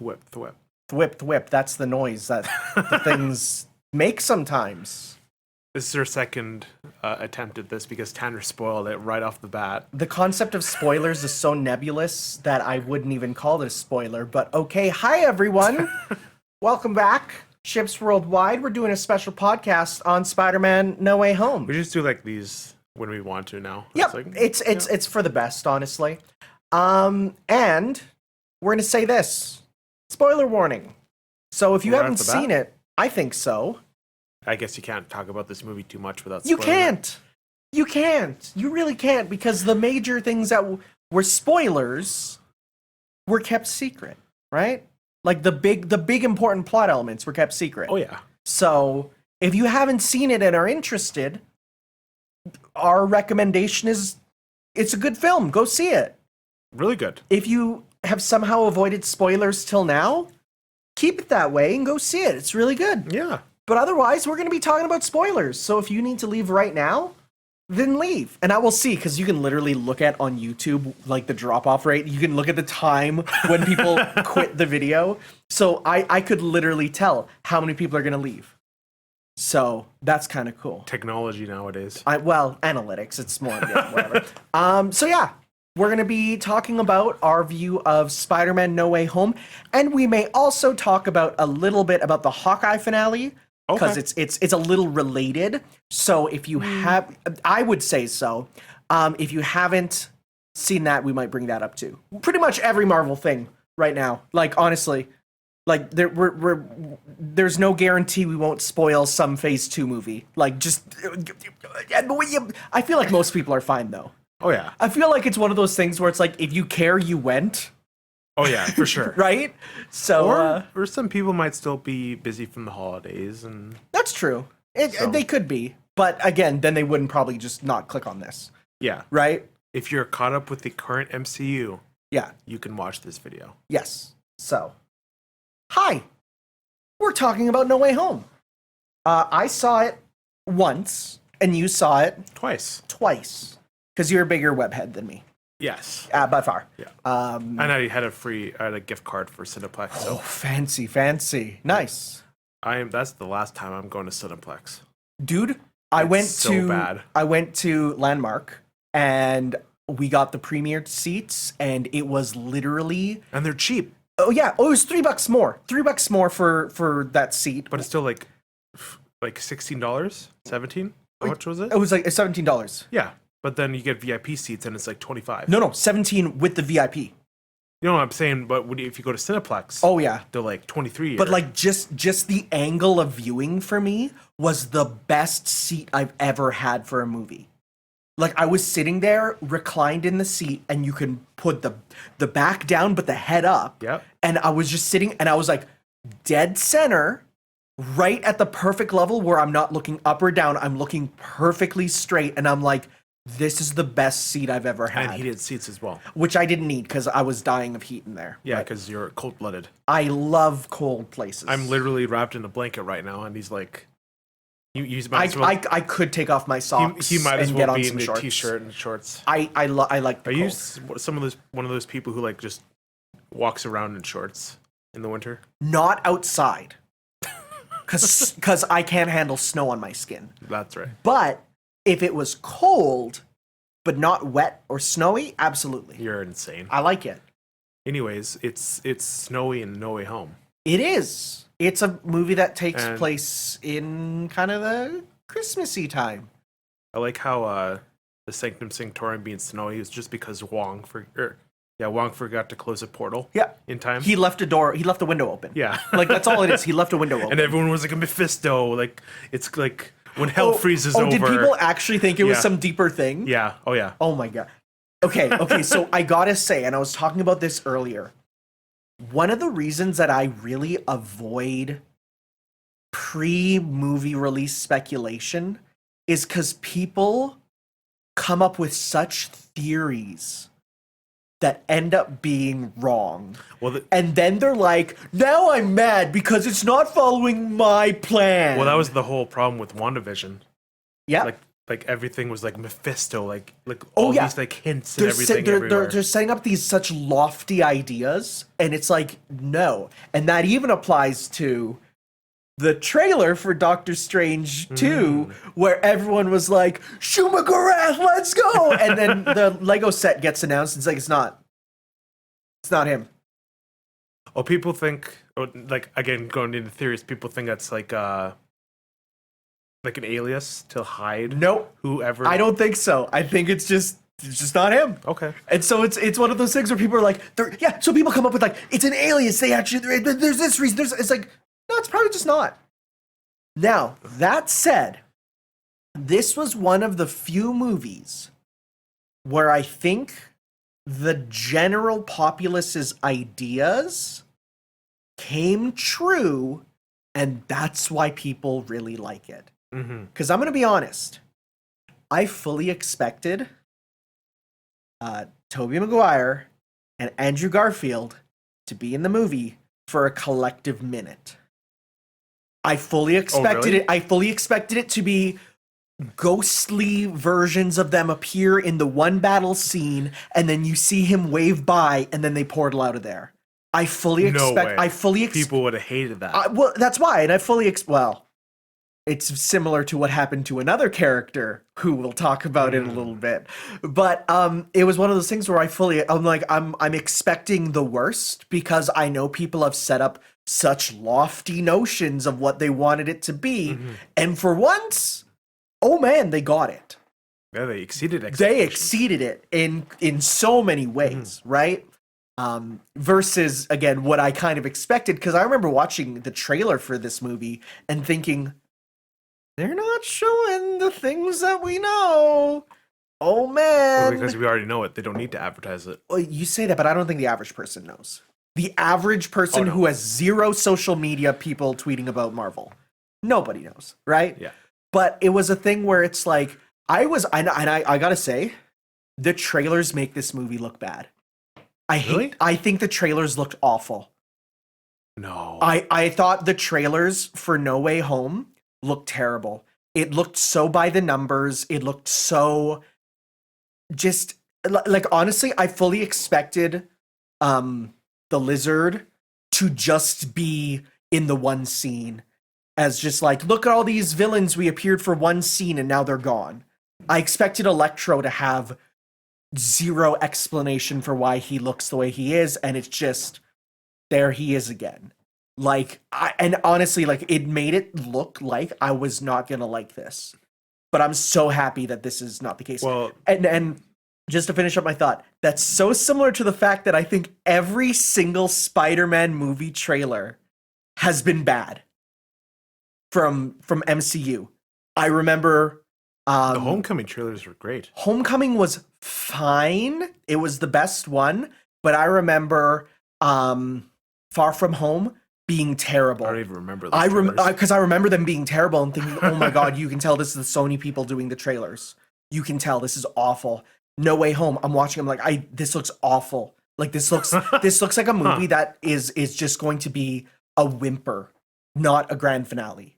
Thwip, thwip. Thwip, thwip. That's the noise that the things make sometimes. This is our second attempt at this because Tanner spoiled it right off the bat. The concept of spoilers is so nebulous that I wouldn't even call it a spoiler, but okay. Hi, everyone. Welcome back. Ships Worldwide. We're doing a special podcast on Spider-Man No Way Home. We just do like these when we want to now. Yep. It's for the best, honestly. And we're going to say this. Spoiler warning. So if you haven't seen it, I think so. I guess you can't talk about this movie too much without spoiling. You can't. can't. You really can't, because the major things that were spoilers were kept secret, right? Like the big important plot elements were kept secret. Oh yeah. So if you haven't seen it and are interested, our recommendation is it's a good film. Go see it. Really good. If you have somehow avoided spoilers till now, keep it that way and go see it. It's really good. Yeah. But otherwise, we're going to be talking about spoilers. So if you need to leave right now, then leave. And I will see, because you can literally look at on YouTube, like the drop-off rate. You can look at the time when people quit the video. So I could literally tell how many people are going to leave. So that's kind of cool. Technology nowadays. Well, analytics. It's more, yeah, whatever. So yeah, we're going to be talking about our view of Spider-Man No Way Home. And we may also talk about a little bit about the Hawkeye finale. Because it's a little related. So if you have, I would say so. If you haven't seen that, we might bring that up too. Pretty much every Marvel thing right now. Like, honestly, like there's no guarantee we won't spoil some Phase 2 movie. Like, just, I feel like most people are fine though. Oh yeah. I feel like it's one of those things where it's like, if you care, you went. Oh yeah, for sure. Right? So or some people might still be busy from the holidays, and that's true. They could be, but again, then they wouldn't probably just not click on this. Yeah. Right? If you're caught up with the current MCU, yeah, you can watch this video. Yes. So, hi. We're talking about No Way Home. I saw it once, and you saw it twice. Because you're a bigger webhead than me. Yes. By far. Yeah. And I had a gift card for Cineplex. So. Oh, fancy. Nice. That's the last time I'm going to Cineplex. Dude, I went to Landmark and we got the premiered seats and it was literally, and they're cheap. Oh yeah. Oh, it was $3 more. $3 more for that seat. But it's still like $16, $17. How much was it? It was like $17. Yeah. But then you get VIP seats and it's like $25. No, 17 with the VIP. You know what I'm saying? But if you go to Cineplex, oh yeah, they're like $23. But like just the angle of viewing for me was the best seat I've ever had for a movie. Like I was sitting there reclined in the seat and you can put the back down but the head up. Yep. And I was just sitting and I was like dead center, right at the perfect level where I'm not looking up or down. I'm looking perfectly straight and I'm like, this is the best seat I've ever had. And heated seats as well. Which I didn't need because I was dying of heat in there. Yeah, because you're cold-blooded. I love cold places. I'm literally wrapped in a blanket right now, and he's like, you might as well. I could take off my socks. He might as and well get on be some in a shorts. t-shirt and shorts. I like the Are cold. you one of those people who like just walks around in shorts in the winter? Not outside, because I can't handle snow on my skin. That's right. But if it was cold, but not wet or snowy, absolutely. You're insane. I like it. Anyways, it's snowy in No Way Home. It is. It's a movie that takes place in kind of the Christmassy time. I like how the Sanctum Sanctorum being snowy is just because Huang forgot to close a portal. Yeah. In time. He left a window open. Yeah. Like that's all it is. He left a window open. And everyone was like a Mephisto. Like it's like when hell freezes over. Oh, did people actually think it was some deeper thing? Yeah. Oh, yeah. Oh, my God. Okay, so I gotta say, and I was talking about this earlier, one of the reasons that I really avoid pre-movie release speculation is because people come up with such theories that end up being wrong. And then they're like, now I'm mad because it's not following my plan. Well, that was the whole problem with WandaVision. Yeah. Like like everything was like Mephisto, like Oh, all yeah. these like hints and everything they're everywhere. setting up these such lofty ideas, and it's like, no. And that even applies to the trailer for Doctor Strange 2, where everyone was like, Shumagarath, let's go! And then the Lego set gets announced, and it's like, it's not him. Oh, people think, like, again, going into theories, people think that's like an alias to hide Nope. whoever. I don't think so. I think it's just not him. Okay. And so it's one of those things where people are like, so people come up with like, it's an alias. They actually, there's this reason. It's like, no, it's probably just not. Now, that said, this was one of the few movies where I think the general populace's ideas came true, and that's why people really like it. Because I'm going to be honest, I fully expected Tobey Maguire and Andrew Garfield to be in the movie for a collective minute. I fully expected it. I fully expected it to be ghostly versions of them appear in the one battle scene, and then you see him wave by, and then they portal out of there. I fully expect. I fully people would have hated that. Well, that's why, and I fully well. It's similar to what happened to another character who we'll talk about in a little bit. But it was one of those things where I'm expecting the worst, because I know people have set up such lofty notions of what they wanted it to be. And for once, oh man, they got it. Yeah, they exceeded expectations. They exceeded it in so many ways, right? Versus, again, what I kind of expected, because I remember watching the trailer for this movie and thinking, they're not showing the things that we know. Oh, man. Well, because we already know it. They don't need to advertise it. Well, you say that, but I don't think the average person knows. The average person who has zero social media people tweeting about Marvel. Nobody knows, right? Yeah. But it was a thing where it's like, I gotta say, the trailers make this movie look bad. I think the trailers looked awful. No. I thought the trailers for No Way Home looked terrible. It looked so by the numbers. It looked so just like, honestly, I fully expected the Lizard to just be in the one scene as just like, look at all these villains, we appeared for one scene and now they're gone. I expected Electro to have zero explanation for why he looks the way he is, and it's just, there he is again. Like, and honestly, like, it made it look like I was not gonna like this. But I'm so happy that this is not the case. Well, and just to finish up my thought, that's so similar to the fact that I think every single Spider-Man movie trailer has been bad from MCU. I remember the Homecoming trailers were great. Homecoming was fine. It was the best one, but I remember Far From Home being terrible. I don't even remember those because I remember them being terrible and thinking, oh my god, you can tell this is the Sony people doing the trailers. You can tell this is awful. No Way Home, I'm watching, I'm like, this looks awful. Like, this looks like a movie that is just going to be a whimper, not a grand finale.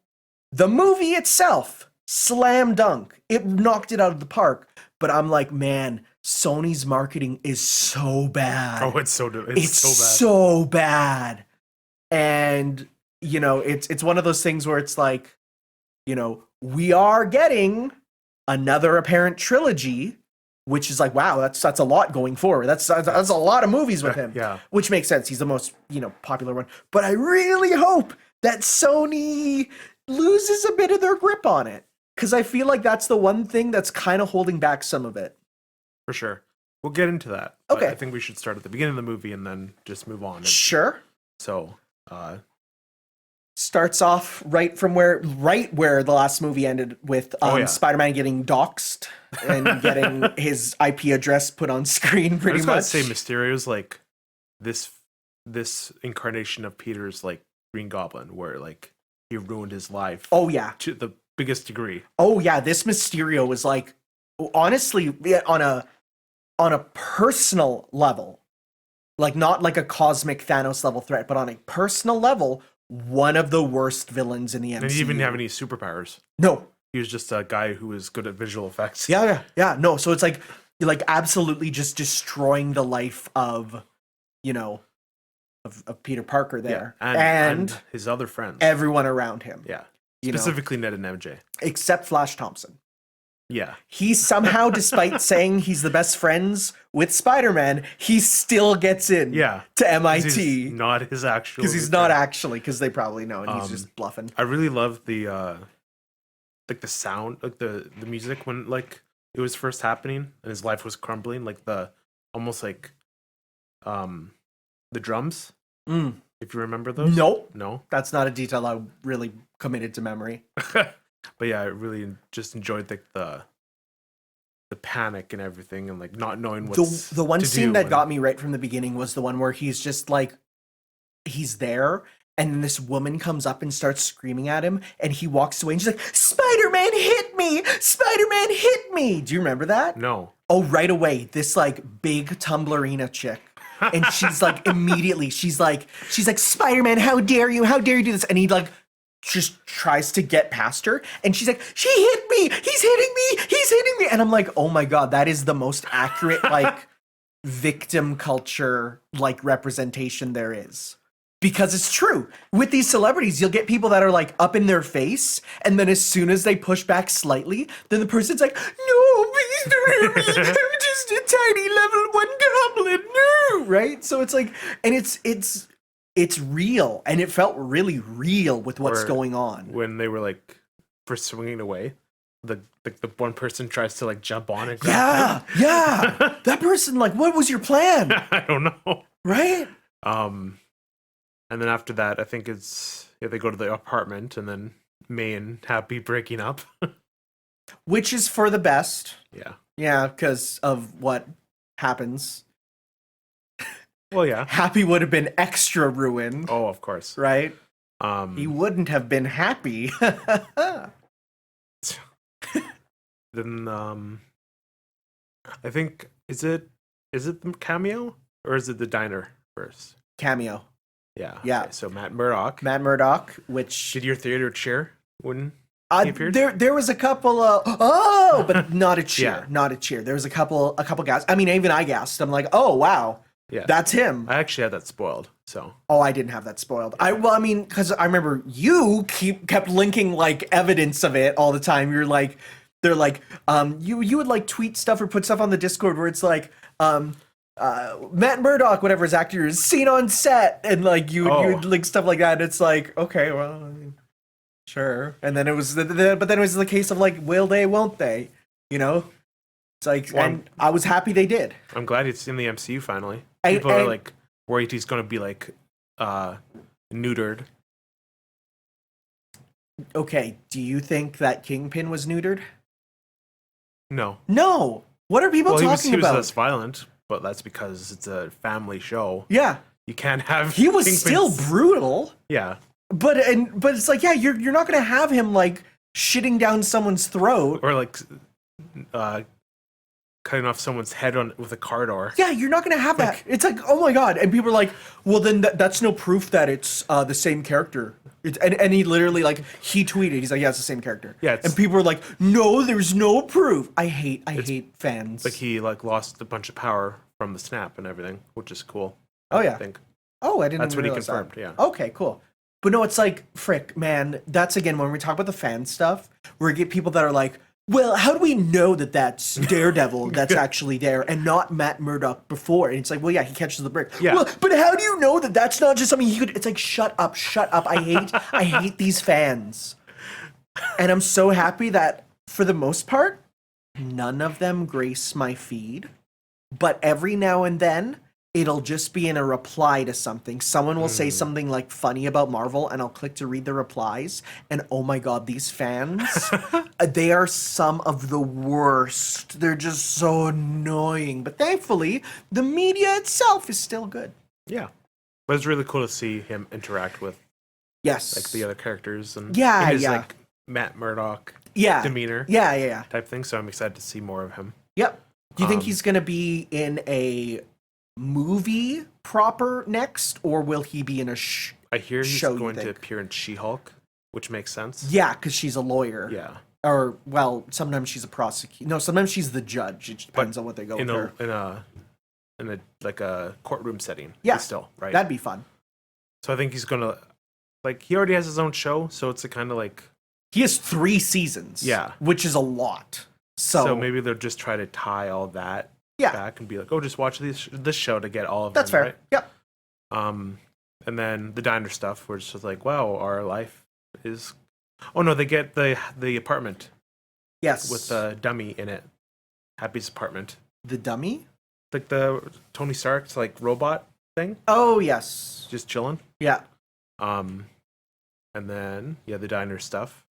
The movie itself, slam dunk. It knocked it out of the park. But I'm like, man, Sony's marketing is so bad. Oh, it's so bad. So bad. And, you know, it's one of those things where it's like, you know, we are getting another apparent trilogy, which is like, wow, that's a lot going forward. That's a lot of movies with him. Yeah. Which makes sense. He's the most, you know, popular one. But I really hope that Sony loses a bit of their grip on it, because I feel like that's the one thing that's kind of holding back some of it. For sure. We'll get into that. Okay. I think we should start at the beginning of the movie and then just move on. Sure. So, starts off right where the last movie ended with Spider-Man getting doxxed and getting his IP address put on screen pretty much. I was going to say Mysterio's like this incarnation of Peter's like Green Goblin, where like he ruined his life. Oh yeah. To the biggest degree. Oh yeah, this Mysterio was like, honestly, on a personal level, like not like a cosmic Thanos level threat, but on a personal level, one of the worst villains in the MCU. Did he even have any superpowers? No. He was just a guy who was good at visual effects. Yeah. No, so it's like you're like absolutely just destroying the life of, of Peter Parker there, and his other friends, everyone around him. Yeah, specifically Ned and MJ, except Flash Thompson. Yeah, he somehow, despite saying he's the best friends with Spider-Man, he still gets in. To MIT. He's not his actual. Because he's not actually. Because they probably know, and he's just bluffing. I really love the the sound, like the music when like it was first happening and his life was crumbling, like the almost like the drums. If you remember those. No, that's not a detail I really committed to memory. But yeah, I really just enjoyed like the panic and everything, and like not knowing what the one scene that got me right from the beginning was the one where he's just like he's there. And then this woman comes up and starts screaming at him, and he walks away and she's like, Spider-Man hit me! Spider-Man hit me! Do you remember that? No. Oh, right away. This like big Tumblrina chick. And she's like immediately, she's like, Spider-Man, how dare you? How dare you do this? And he like just tries to get past her, and she's like, she hit me! He's hitting me! He's hitting me! And I'm like, oh my god, that is the most accurate like victim culture like representation there is. Because it's true. With these celebrities, you'll get people that are like up in their face, and then as soon as they push back slightly, then the person's like, no, please don't hurt me. I'm just a tiny level 1 goblin. No, right? So it's like, and it's real, and it felt really real with what's going on. When they were like first swinging away, the one person tries to like jump on and grab him. Yeah. That person, like, what was your plan? I don't know. Right? And then after that, I think they go to the apartment, and then May and Happy breaking up. Which is for the best. Yeah. Yeah, because of what happens. Well, yeah. Happy would have been extra ruined. Oh, of course. Right? He wouldn't have been happy. Then, I think, is it the cameo? Or is it the diner first? Cameo. Yeah. Yeah. Okay, so Matt Murdock, which did your theater cheer when he appeared? There was a couple of but not a cheer. Not a cheer. There was a couple guys. I mean, even I gasped. I'm like, oh wow. Yeah. That's him. I actually had that spoiled, so. Oh, I didn't have that spoiled. Because I remember you kept linking like evidence of it all the time. You're like, they're like, you would like tweet stuff or put stuff on the Discord where it's like, Matt Murdock, whatever his actor is, seen on set, and like you would link stuff like that. And it's like, okay, well, I mean, sure. And then it was but then it was the case of like, will they, won't they? You know, it's like, and I was happy they did. I'm glad it's in the MCU finally. People are like worried he's going to be like neutered. Okay, do you think that Kingpin was neutered? No. What are people talking about? He was less violent, but that's because it's a family show. Yeah. You can't have. He was still brutal. Yeah. But it's like, yeah, you're not gonna have him like shitting down someone's throat or like cutting off someone's head with a car door. Yeah, you're not gonna have that. It's like, oh my god, and people are like, well, then that's no proof that it's the same character. And he literally like he tweeted, he's like, yeah, it's the same character. Yeah, and people were like, no, there's no proof. I hate fans. Like he like lost a bunch of power from the snap and everything, which is cool. I think. Oh, I didn't. That's what he realize confirmed. that. Yeah. Okay, cool. But no, it's like, frick, man. That's again when we talk about the fan stuff, where we get people that are like, well, how do we know that that's Daredevil that's actually there and not Matt Murdock before? And it's like, well, yeah, he catches the brick. Yeah. Well, but how do you know that that's not just something he could? It's like, shut up. I hate these fans. And I'm so happy that for the most part, none of them grace my feed. But every now and then, it'll just be in a reply to something. Someone will say something like funny about Marvel, and I'll click to read the replies. And oh my god, these fans, they are some of the worst. They're just so annoying. But thankfully, the media itself is still good. Yeah. But it's really cool to see him interact with like the other characters and his like Matt Murdock demeanor type thing. So I'm excited to see more of him. Yep. Do you think he's going to be in a movie proper next, or will he be in a I hear he's going to appear in She-Hulk, which makes sense. Yeah, because she's a lawyer. Yeah. Or, well, sometimes she's a prosecutor. No, sometimes she's the judge. It depends on what they go with her. In a like a courtroom setting. Yeah. Still, right? That'd be fun. So I think he's gonna he already has his own show, so it's a kind of like he has 3 seasons. Yeah. Which is a lot. So maybe they'll just try to tie all that back and be like, oh, just watch this show to get all of That's fair. Right? Yep. And then the diner stuff, where it's just like, wow, our life is. Oh no, they get the apartment. Yes. With the dummy in it. Happy's apartment. The dummy? Like the Tony Stark's robot thing. Oh yes. Just chilling. Yeah. And then the diner stuff.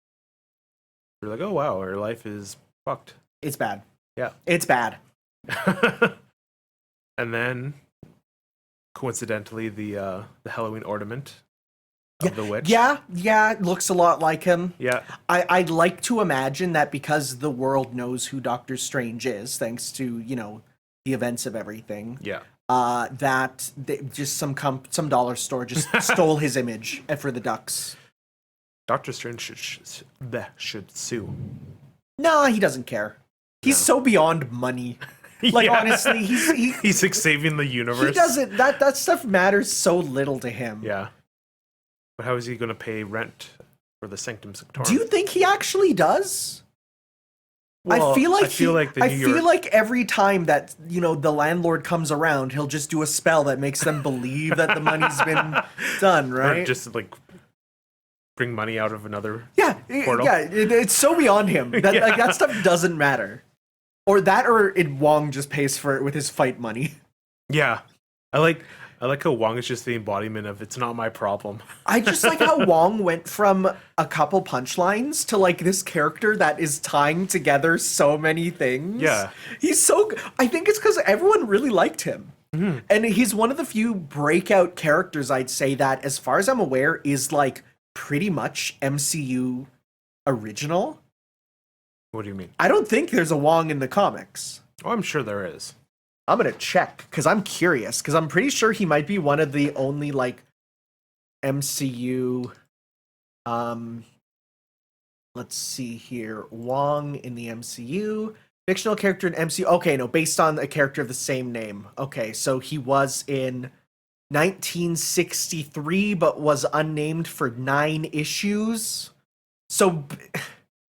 We're like, oh wow, our life is fucked. It's bad. Yeah. It's bad. And then coincidentally the Halloween ornament of the witch. Yeah, it looks a lot like him. Yeah. I'd like to imagine that because the world knows who Doctor Strange is, thanks to, the events of everything. Yeah. That just some dollar store just stole his image for the ducks. Doctor Strange should sue. No, he doesn't care. He's so beyond money. Honestly, he's like saving the universe. He doesn't. That stuff matters so little to him. Yeah. But how is he going to pay rent for the Sanctum Sanctorum? Do you think he actually does? Well, I feel like every time that the landlord comes around, he'll just do a spell that makes them believe that the money's been done, right? Or just bring money out of another portal. Yeah, it's so beyond him that that stuff doesn't matter. Or Huang just pays for it with his fight money. Yeah, I like how Huang is just the embodiment of it's not my problem. I just like how Huang went from a couple punchlines to this character that is tying together so many things. Yeah. He's so I think it's because everyone really liked him. Mm-hmm. And he's one of the few breakout characters, I'd say, that, as far as I'm aware, is pretty much MCU original. What do you mean? I don't think there's a Huang in the comics. Oh, I'm sure there is. I'm going to check because I'm curious because I'm pretty sure he might be one of the only MCU let's see here. Huang in the MCU. Fictional character in MCU. Okay, no, based on a character of the same name. Okay, so he was in 1963 but was unnamed for 9 issues. So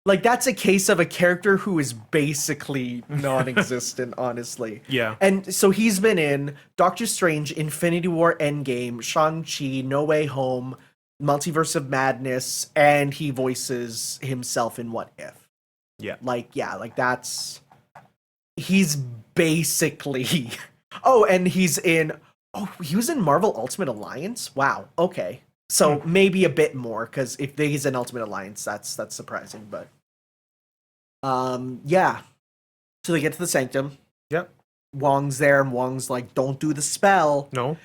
that's a case of a character who is basically non-existent, honestly. Yeah. And so he's been in Doctor Strange, Infinity War Endgame, Shang-Chi, No Way Home, Multiverse of Madness, and he voices himself in What If. Yeah. That's... He's basically... Oh, and he's in... Oh, he was in Marvel Ultimate Alliance? Wow, okay. So maybe a bit more, because if he's in Ultimate Alliance, that's surprising, but yeah. So they get to the Sanctum. Yep. Huang's there, and Huang's like, "Don't do the spell." No,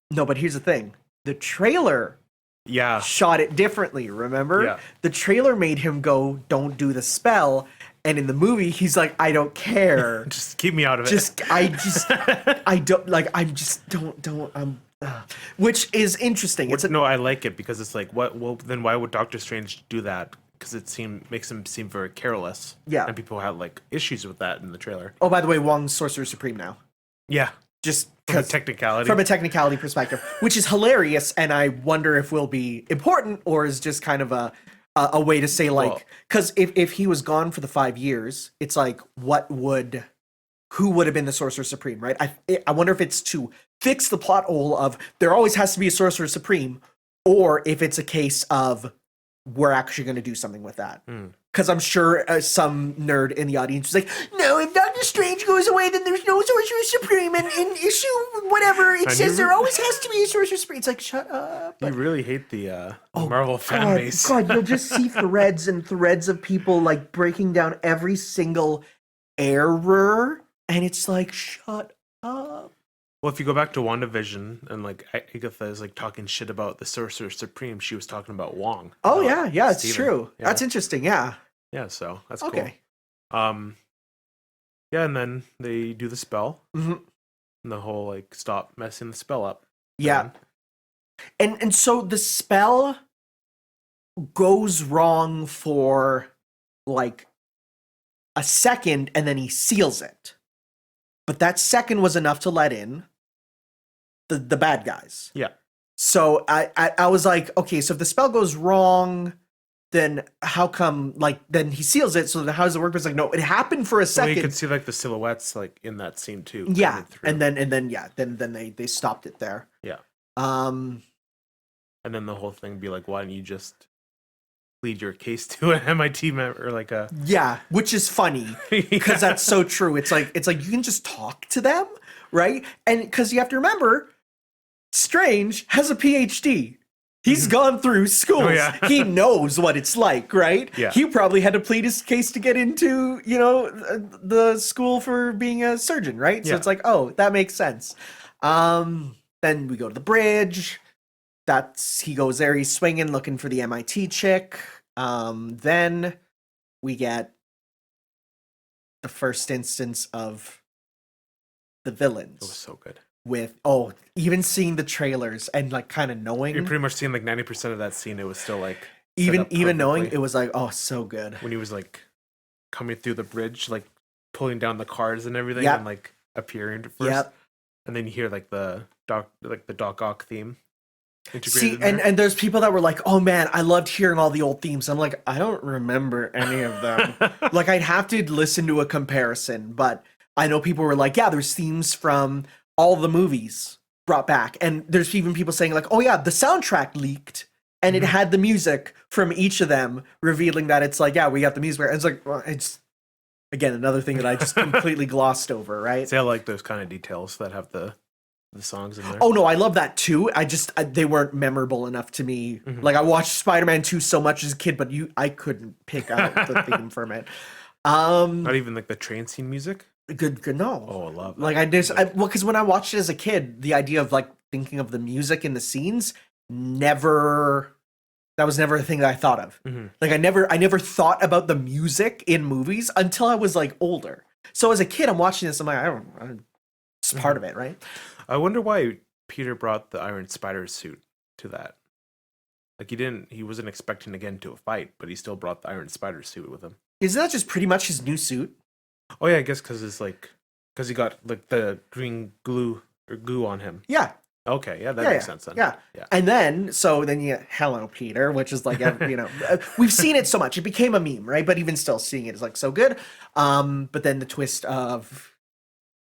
but here's the thing: the trailer, shot it differently. Remember? Yeah. The trailer made him go, "Don't do the spell," and in the movie, he's like, "I don't care. Just keep me out of it. I don't." Which is interesting. No, I like it because it's like, what? Well, then why would Doctor Strange do that? Because it makes him seem very careless. Yeah, and people have issues with that in the trailer. Oh, by the way, Huang's Sorcerer Supreme now. Yeah, just from a technicality perspective, which is hilarious, and I wonder if will be important or is just kind of a way to say because if he was gone for the 5 years, it's who would have been the Sorcerer Supreme, right? I wonder if it's to fix the plot hole of there always has to be a Sorcerer Supreme, or if it's a case of we're actually going to do something with that. Because I'm sure some nerd in the audience was like, no, if Doctor Strange goes away, then there's no Sorcerer Supreme, and in issue whatever, it says there always has to be a Sorcerer Supreme. It's like, shut up. You really hate the Marvel fan base. God, you'll just see threads and threads of people breaking down every single error. And it's like, shut up. Well, if you go back to WandaVision and Agatha is talking shit about the Sorcerer Supreme, she was talking about Huang. Oh yeah, it's true. Yeah. That's interesting. Yeah. Yeah, so that's okay. Cool. Yeah, and then they do the spell. Mm-hmm. And the whole stop messing the spell up. Yeah. And so the spell goes wrong for like a second and then he seals it. But that second was enough to let in the bad guys. Yeah. So I was like, okay, so if the spell goes wrong, then how come, like, then he seals it, so then how does it work? But it's like, no, it happened for a second. Well, you could see, like, the silhouettes, like, in that scene, too. Yeah, and then they stopped it there. Yeah. And then the whole thing be like, why don't you just plead your case to an MIT member, or like a... Yeah, which is funny, because that's so true. It's like you can just talk to them, right? And because you have to remember, Strange has a PhD. He's gone through schools. Oh, yeah. He knows what it's like, right? Yeah. He probably had to plead his case to get into, the school for being a surgeon, right? So it's like, oh, that makes sense. Then we go to the bridge. He goes there, he's swinging, looking for the MIT chick. Then we get the first instance of the villains. It was so good. Even seeing the trailers and like kind of knowing, you're pretty much seeing like 90% of that scene. It was still like even knowing, it was like, oh, so good when he was like coming through the bridge, like pulling down the cars and everything, and like appearing first, and then you hear like the Doc Ock theme. See, and there's people that were like, oh man, I loved hearing all the old themes. I'm like, I don't remember any of them. Like, I'd have to listen to a comparison, but I know people were like, yeah, there's themes from all the movies brought back. And there's even people saying like, oh yeah, the soundtrack leaked and it had the music from each of them, revealing that it's like, yeah, we got the music. And it's like, well, it's again another thing that I just completely glossed over, right? See, I like those kind of details that have the songs in there. Oh no, I love that too. They weren't memorable enough to me. Like, I watched Spider-Man 2 so much as a kid, but I couldn't pick out the theme from it. Not even like the train scene music. Good, no. Oh, I love that. Like, because when I watched it as a kid, the idea of like thinking of the music in the scenes that was never a thing that I thought of. Like, I never thought about the music in movies until I was like older. So as a kid, I'm watching this, I'm like, it's part of it, right? I wonder why Peter brought the Iron Spider suit to that. Like, he wasn't expecting to get into a fight, but he still brought the Iron Spider suit with him. Isn't that just pretty much his new suit? Oh yeah, I guess because he got like the green glue on him. Yeah. Okay, yeah, that makes sense then. Yeah. And then you get Hello Peter, which is like, we've seen it so much. It became a meme, right? But even still, seeing it is like so good. But then the twist of,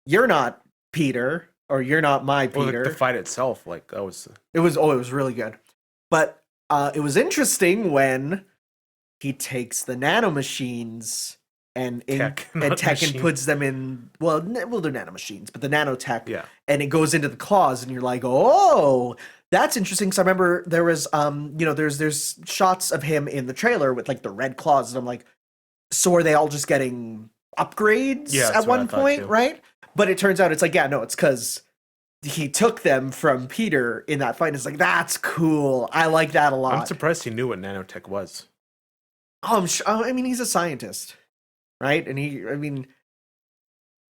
you're not Peter, or you're not my Peter. Well, the fight itself, like, that was... It was really good. But it was interesting when he takes the nanomachines and puts them in, well, they're nanomachines, but the nanotech, and it goes into the claws, and you're like, oh, that's interesting. Because I remember there was, there's shots of him in the trailer with like the red claws, and I'm like, so are they all just getting upgrades at one point, right? But it turns out it's like, it's because he took them from Peter in that fight. It's like, that's cool. I like that a lot. I'm surprised he knew what nanotech was. Oh, I mean, he's a scientist, right? And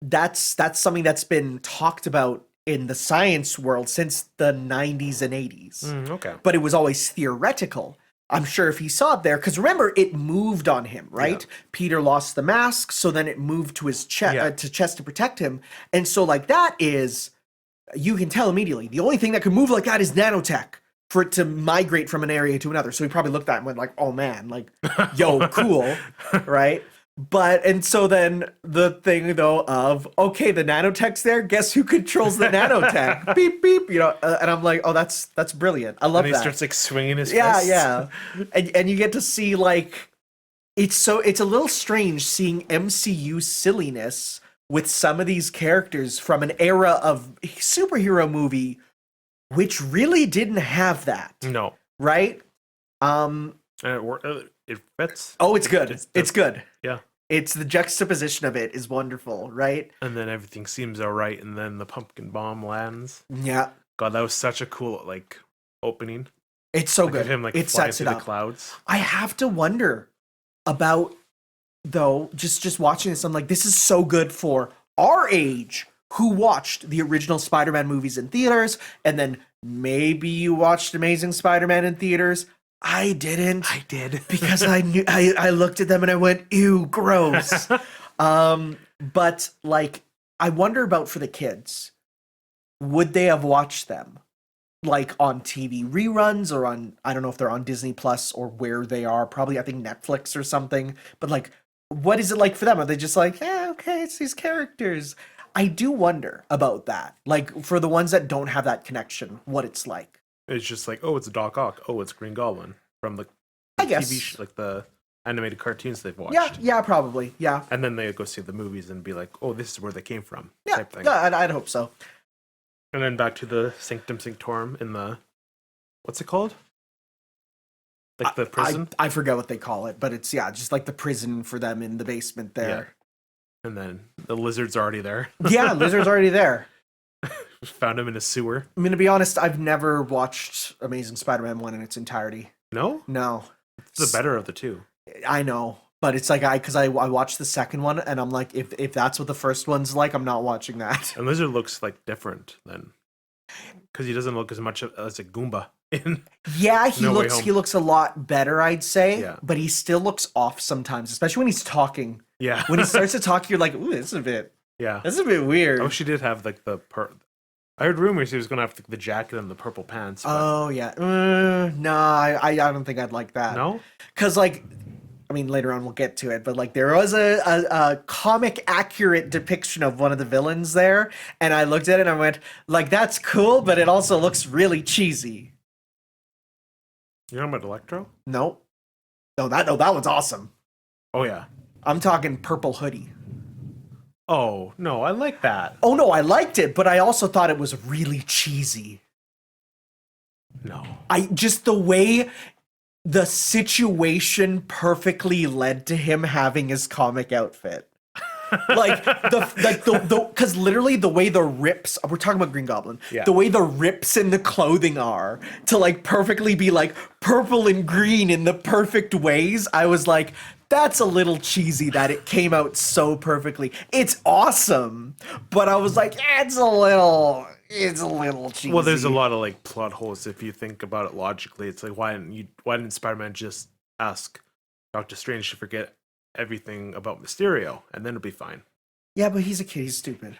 that's something that's been talked about in the science world since the 90s and 80s. Okay. But it was always theoretical. I'm sure if he saw it there, because remember, it moved on him, right? Yeah. Peter lost the mask, so then it moved to his chest to protect him. And so, like, that is, you can tell immediately, the only thing that can move like that is nanotech for it to migrate from an area to another. So he probably looked at it and went like, oh man, like, yo, cool, right? And so then the thing though of, okay, the nanotech's there, guess who controls the nanotech? Beep, beep, and I'm like, oh, that's brilliant. I love that. And he starts like swinging his fists. Yeah. And you get to see like, it's a little strange seeing MCU silliness with some of these characters from an era of superhero movie, which really didn't have that. No. Right? It fits. Oh, it's good. It's good. Yeah. It's the juxtaposition of it is wonderful, right? And then everything seems all right, and then the pumpkin bomb lands. Yeah. God, that was such a cool like opening. It's so good. Him like it flying sets through it the up. clouds. I have to wonder about, though, just watching this, I'm like, this is so good for our age who watched the original Spider-Man movies in theaters, and then maybe you watched Amazing Spider-Man in theaters. I didn't. I did. Because I knew I looked at them and I went, ew, gross. But like, I wonder about for the kids. Would they have watched them? Like on TV reruns or on, I don't know if they're on Disney Plus or where they are, probably I think Netflix or something. But like, what is it like for them? Are they just like, yeah, okay, it's these characters? I do wonder about that. Like for the ones that don't have that connection, what it's like. It's just like, oh, it's Doc Ock. Oh, it's Green Goblin from the I guess TV like the animated cartoons they've watched. Yeah, probably. Yeah. And then they go see the movies and be like, oh, this is where they came from. Yeah, type thing. Yeah, I'd hope so. And then back to the Sanctum Sanctorum in the, what's it called? Like the prison? I forget what they call it, but it's, just like the prison for them in the basement there. Yeah. And then the lizard's already there. Yeah, lizard's already there. Found him in a sewer. I mean, to be honest, I've never watched Amazing Spider-Man 1 in its entirety. No? No. It's the better of the two. I know. But it's like, because I watched the second one, and I'm like, if that's what the first one's like, I'm not watching that. And Lizard looks like different then. Because he doesn't look as much as a Goomba in he looks a lot better, I'd say. Yeah. But he still looks off sometimes, especially when he's talking. Yeah. When he starts to talk, you're like, ooh, this is a bit weird. Oh, she did have like I heard rumors he was going to have the jacket and the purple pants. But... Oh, yeah. No, I don't think I'd like that. No? Because, like, I mean, later on we'll get to it, but, like, there was a comic-accurate depiction of one of the villains there, and I looked at it and I went, like, that's cool, but it also looks really cheesy. You know about Electro? No, that one's awesome. Oh, yeah. I'm talking purple hoodie. Oh, no, I like that. Oh, no, I liked it, but I also thought it was really cheesy. No. Just the way the situation perfectly led to him having his comic outfit. Because literally the way the rips, we're talking about Green Goblin, the way the rips in the clothing are to like perfectly be like purple and green in the perfect ways, I was like, that's a little cheesy that it came out so perfectly. It's awesome, but I was like, it's a little cheesy. Well, there's a lot of like plot holes if you think about it logically. It's like, why didn't Spider-Man just ask Doctor Strange to forget everything about Mysterio and then it'll be fine? Yeah, but he's a kid. He's stupid.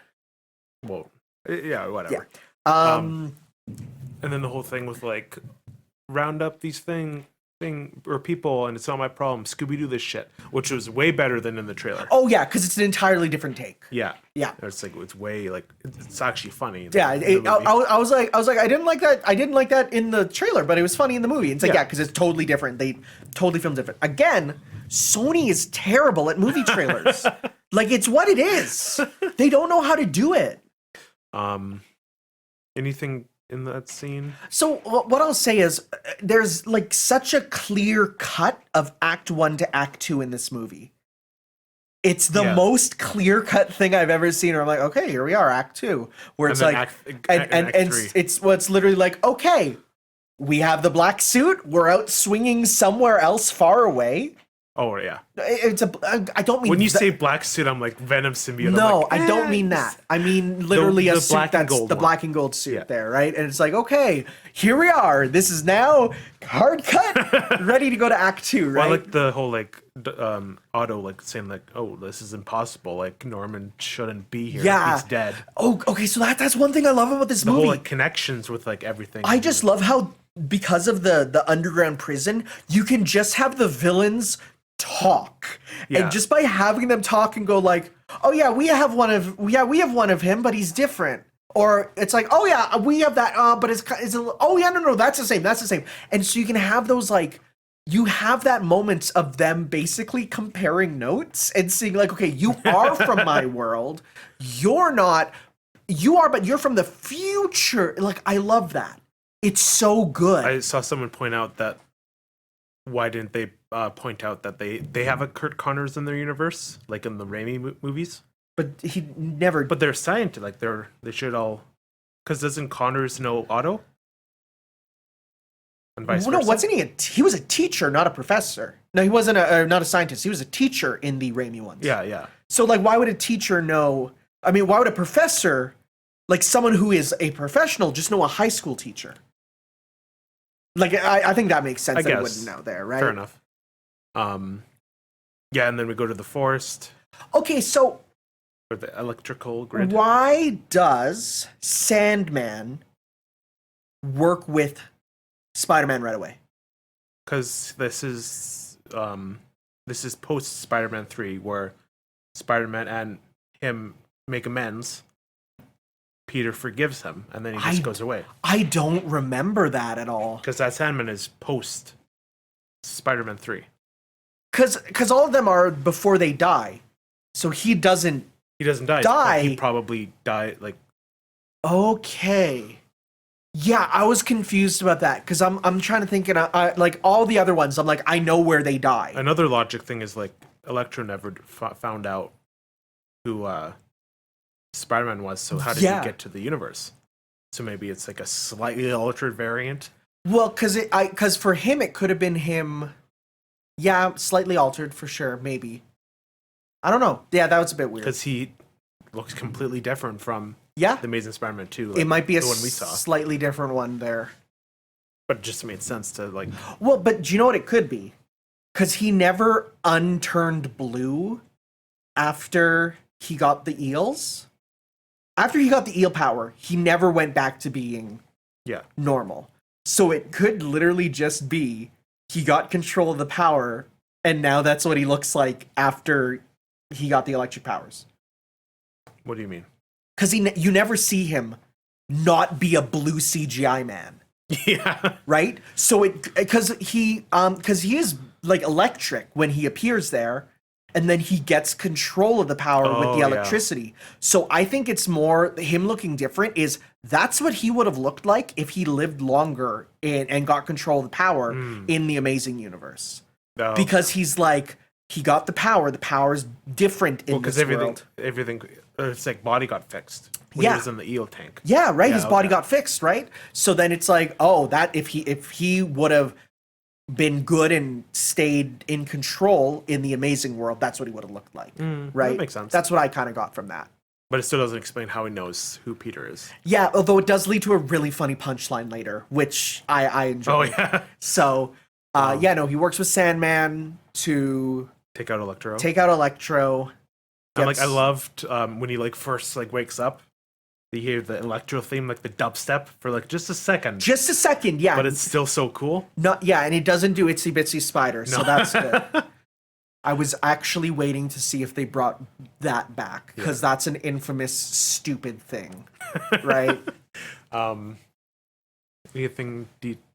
Well, yeah, whatever. Yeah. And then the whole thing with like round up these thing or people and it's not my problem, Scooby-Doo this shit, which was way better than in the trailer. Oh yeah, because it's an entirely different take. Yeah. It's like it's way like it's actually funny. I was like I didn't like that in the trailer, but it was funny in the movie. It's like because it's totally different. They totally filmed different. Again, Sony is terrible at movie trailers. Like it's what it is. They don't know how to do it. Anything in that scene? So what I'll say is there's like such a clear cut of Act 1 to Act 2 in this movie. It's the most clear cut thing I've ever seen where I'm like, okay, here we are, Act 2. Where it's like and it's literally like, okay, we have the black suit, we're out swinging somewhere else far away. Oh yeah. I don't mean when you say black suit, I'm like Venom symbiote. No, like, I don't mean that. I mean literally a suit that's the black and gold suit there, right? And it's like, okay, here we are. This is now hard cut, ready to go to Act 2, right? Well, I like the whole like Otto like saying like, oh, this is impossible. Like Norman shouldn't be here. Yeah, he's dead. Oh, okay. So that's one thing I love about this movie. The whole like, connections with like everything. I just love how because of the underground prison, you can just have the villains talk, and just by having them talk and go like, oh yeah, we have one of him, but he's different, or it's like, oh yeah, we have that, but it's oh yeah, no, that's the same, and so you can have those like, you have that moments of them basically comparing notes and seeing like, okay, you are from my world, you're not, you are, but you're from the future. Like I love that. It's so good. I saw someone point out that why didn't they point out that they have a Kurt Connors in their universe, like in the Raimi movies? But he never. But they're scientists, like they should all, because doesn't Connors know Otto? And vice versa? No, wasn't he? He was a teacher, not a professor. No, he wasn't not a scientist. He was a teacher in the Raimi ones. Yeah. So like, why would a teacher know? I mean, why would a professor, like someone who is a professional, just know a high school teacher? Like, I think that makes sense. I wouldn't know there, right? Fair enough. Yeah, and then we go to the forest. Okay, so for the electrical grid. Why does Sandman work with Spider-Man right away? Because this is post Spider-Man 3, where Spider-Man and him make amends. Peter forgives him, and then he just goes away. I don't remember that at all. Because that Sandman is post Spider-Man 3. Because all of them are before they die, so he doesn't. He doesn't die. He probably died. Like, okay, yeah, I was confused about that because I'm trying to think, and like all the other ones, I'm like, I know where they die. Another logic thing is like Electro never found out who Spider-Man was, so how did he get to the universe? So maybe it's like a slightly altered variant. Well, because for him it could have been him. Yeah, slightly altered for sure. Maybe. I don't know. Yeah, that was a bit weird. Because he looks completely different from the Amazing Spider-Man 2. Like, it might be the one we saw. Slightly different one there. But it just made sense to like. Well, but do you know what it could be? Because he never unturned blue after he got the eels. After he got the eel power, he never went back to being normal. So it could literally just be he got control of the power, and now that's what he looks like after he got the electric powers. What do you mean? Because you never see him not be a blue CGI man. Yeah. Right? So because he is like electric when he appears there, and then he gets control of the power with the electricity. Yeah. So I think it's more him looking different that's what he would have looked like if he lived longer and got control of the power in the Amazing Universe. Oh. Because he's like, he got the power's different in this world. Everything, it's like body got fixed when he was in the eel tank. Yeah, right. His body got fixed, right? So then it's like, that if he would have been good and stayed in control in the Amazing world, that's what he would have looked like, right? That makes sense. That's what I kind of got from that. But it still doesn't explain how he knows who Peter is. Yeah, although it does lead to a really funny punchline later, which I enjoy. Oh, yeah. So, he works with Sandman to take out Electro. And I loved when he first wakes up. You hear the Electro theme, like the dubstep, for just a second. Just a second, yeah. But it's still so cool. And it doesn't do Itsy Bitsy Spider, so that's good. I was actually waiting to see if they brought that back, because that's an infamous, stupid thing, right? Anything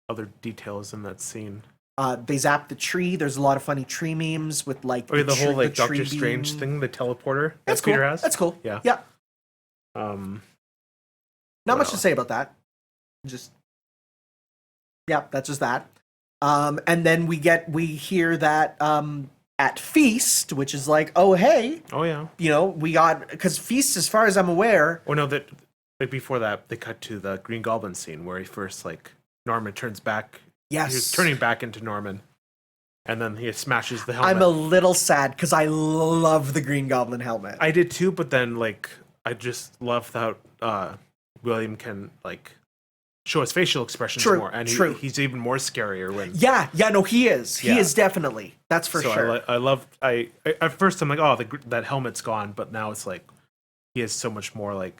other details in that scene? They zap the tree. There's a lot of funny tree memes with the whole Doctor Strange thing, the teleporter that Peter has. That's cool. Yeah. Yeah. Not much to say about that. That's just that. And then we hear that at Feast, which is like, oh hey. Oh yeah. We got, because Feast, as far as I'm aware. Oh no, that before that they cut to the Green Goblin scene where he first Norman turns back. Yes. He's turning back into Norman. And then he smashes the helmet. I'm a little sad because I love the Green Goblin helmet. I did too, but then I just love that William can show his facial expressions more, and he's even more scarier when. Yeah, no, he is. He is definitely. That's for sure. I at first I'm like, oh, that helmet's gone, but now it's he has so much more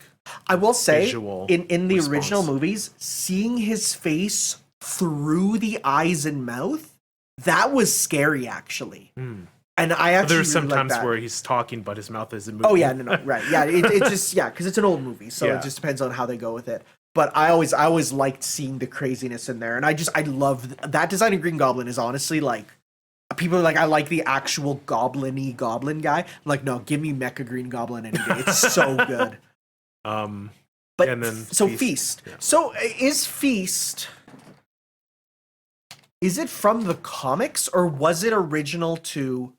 I will say in the response. Original movies, seeing his face through the eyes and mouth, that was scary actually. And I actually there's really sometimes like where he's talking but his mouth isn't moving. Oh yeah, no, right. Yeah, it just because it's an old movie, so it just depends on how they go with it. But I always liked seeing the craziness in there, and I love that design of Green Goblin is honestly people are I like the actual goblin-y goblin guy. I'm no, give me Mecha Green Goblin any day. It's so good. But and then Feast. Yeah. So is Feast? Is it from the comics or was it original to?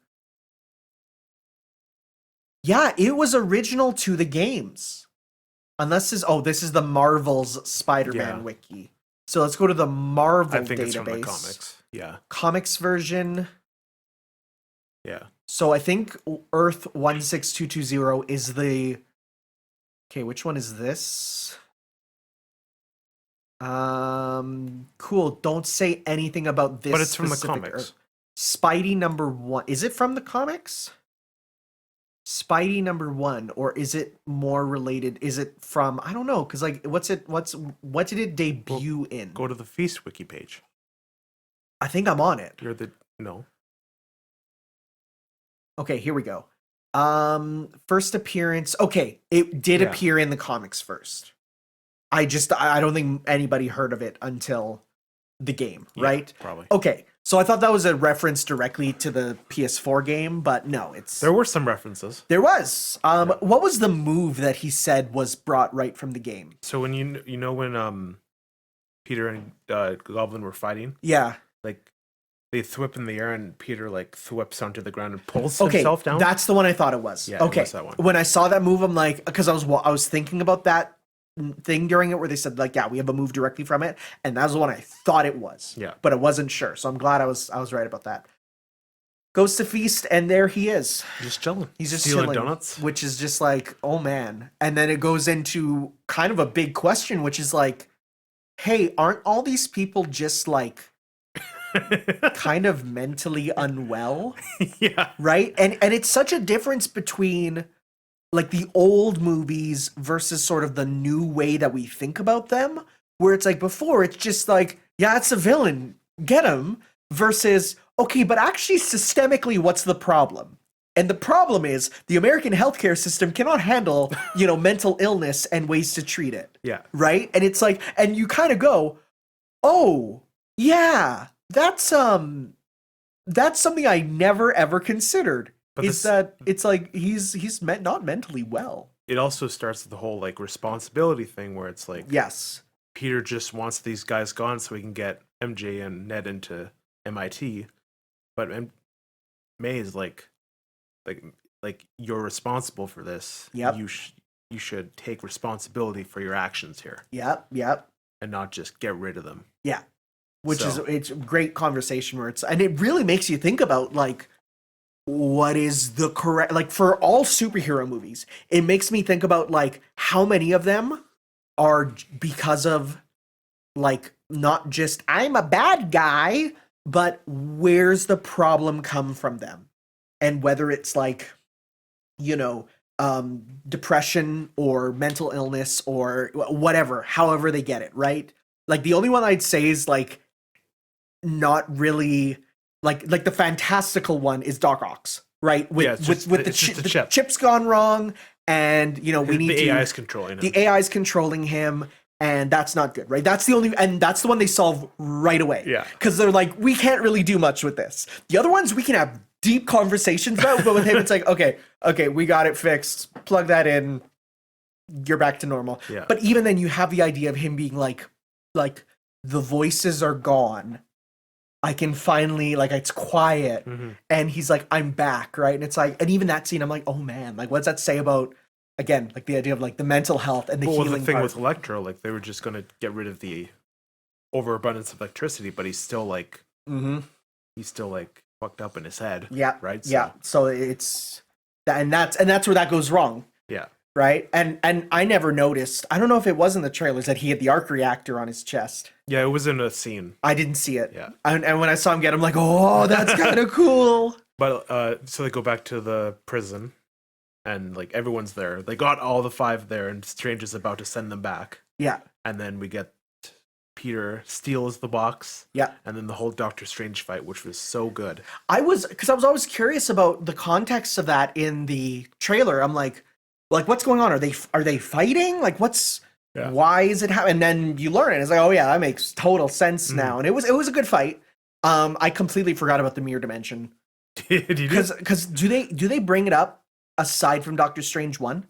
Yeah, it was original to the games. Unless this is the Marvel's Spider-Man wiki. So let's go to the Marvel database. I think it's from the comics. Yeah. Comics version. Yeah. So I think Earth 16220 is the. Okay, which one is this? Cool. Don't say anything about this. But it's from the specific comics. Spidey #1. Is it from the comics? Spidey #1, or is it more related? Is it from, I don't know, because like what did it debut in? Go to the Feast wiki page. I think I'm on it. No. Okay, here we go. First appearance. Okay, it did appear in the comics first. I don't think anybody heard of it until the game, right? Probably. Okay, so I thought that was a reference directly to the PS4 game, but no, There were some references. There was. What was the move that he said was brought right from the game? So when when Peter and Goblin were fighting, Yeah. like they thwip in the air and Peter like thwips onto the ground and pulls Okay, himself down. that's the one I thought it was. Yeah, okay. it was that one. When I saw that move, I'm like, because I was thinking about that thing during it where they said like, yeah, we have a move directly from it, and that was the one I thought it was. Yeah. But I wasn't sure, so I'm glad I was right about that. Goes to Feast, and there he is. Just chilling. He's just stealing chilling, donuts. which is just like, oh man. And then it goes into kind of a big question, which is like, hey, aren't all these people just like kind of mentally unwell? Yeah. Right? And it's such a difference between like the old movies versus sort of the new way that we think about them, where it's like before it's just like, yeah, it's a villain, get him, versus okay, but actually systemically what's the problem? And the problem is the American healthcare system cannot handle, mental illness and ways to treat it. Yeah. Right? And it's like, and you kind of go, "Oh, yeah, that's something I never ever considered." But that it's like he's not mentally well. It also starts with the whole like responsibility thing where it's like Yes. Peter just wants these guys gone so he can get MJ and Ned into MIT, but May is like you're responsible for this. Yep. You should take responsibility for your actions here Yep. and not just get rid of them. Yeah. Which So- it's a great conversation where and it really makes you think about like what is the correct, like for all superhero movies, it makes me think about like how many of them are because of like not just I'm a bad guy, but where's the problem come from them, and whether it's like depression or mental illness or whatever, however they get it, right? Like the only one I'd say is like not really like the fantastical one is Doc Ock's, right? With the chip's gone wrong, and we need the AI is controlling him. The AI is controlling him, and that's not good, right? That's the one they solve right away. Yeah. Because they're like, we can't really do much with this. The other ones we can have deep conversations about, but with him it's like, okay, we got it fixed. Plug that in. You're back to normal. Yeah. But even then you have the idea of him being like the voices are gone. I can finally, like, it's quiet. Mm-hmm. And he's like, I'm back, right? And it's like, and even that scene, I'm like, oh man, like, what's that say about, again, like the idea of like the mental health and the healing the thing part. with Electro, like they were just going to get rid of the overabundance of electricity, but he's still like, fucked up in his head. Yeah. Right. Yeah. So it's, and that's where that goes wrong. Yeah. Right. And I never noticed, I don't know if it was in the trailers that he had the arc reactor on his chest. Yeah. It was in a scene. I didn't see it. Yeah. And when I saw him get, I'm like, oh, that's kind of cool. But so they go back to the prison, and like everyone's there. They got all the 5 there, and Strange is about to send them back. Yeah. And then we get Peter steals the box. Yeah. And then the whole Doctor Strange fight, which was so good. Because I was always curious about the context of that in the trailer. I'm like what's going on? Are they fighting? Like why is it happening? And then you learn it. It's like, oh yeah, that makes total sense now. And it was a good fight. I completely forgot about the mirror dimension. Did you? Because do they bring it up aside from Doctor Strange 1?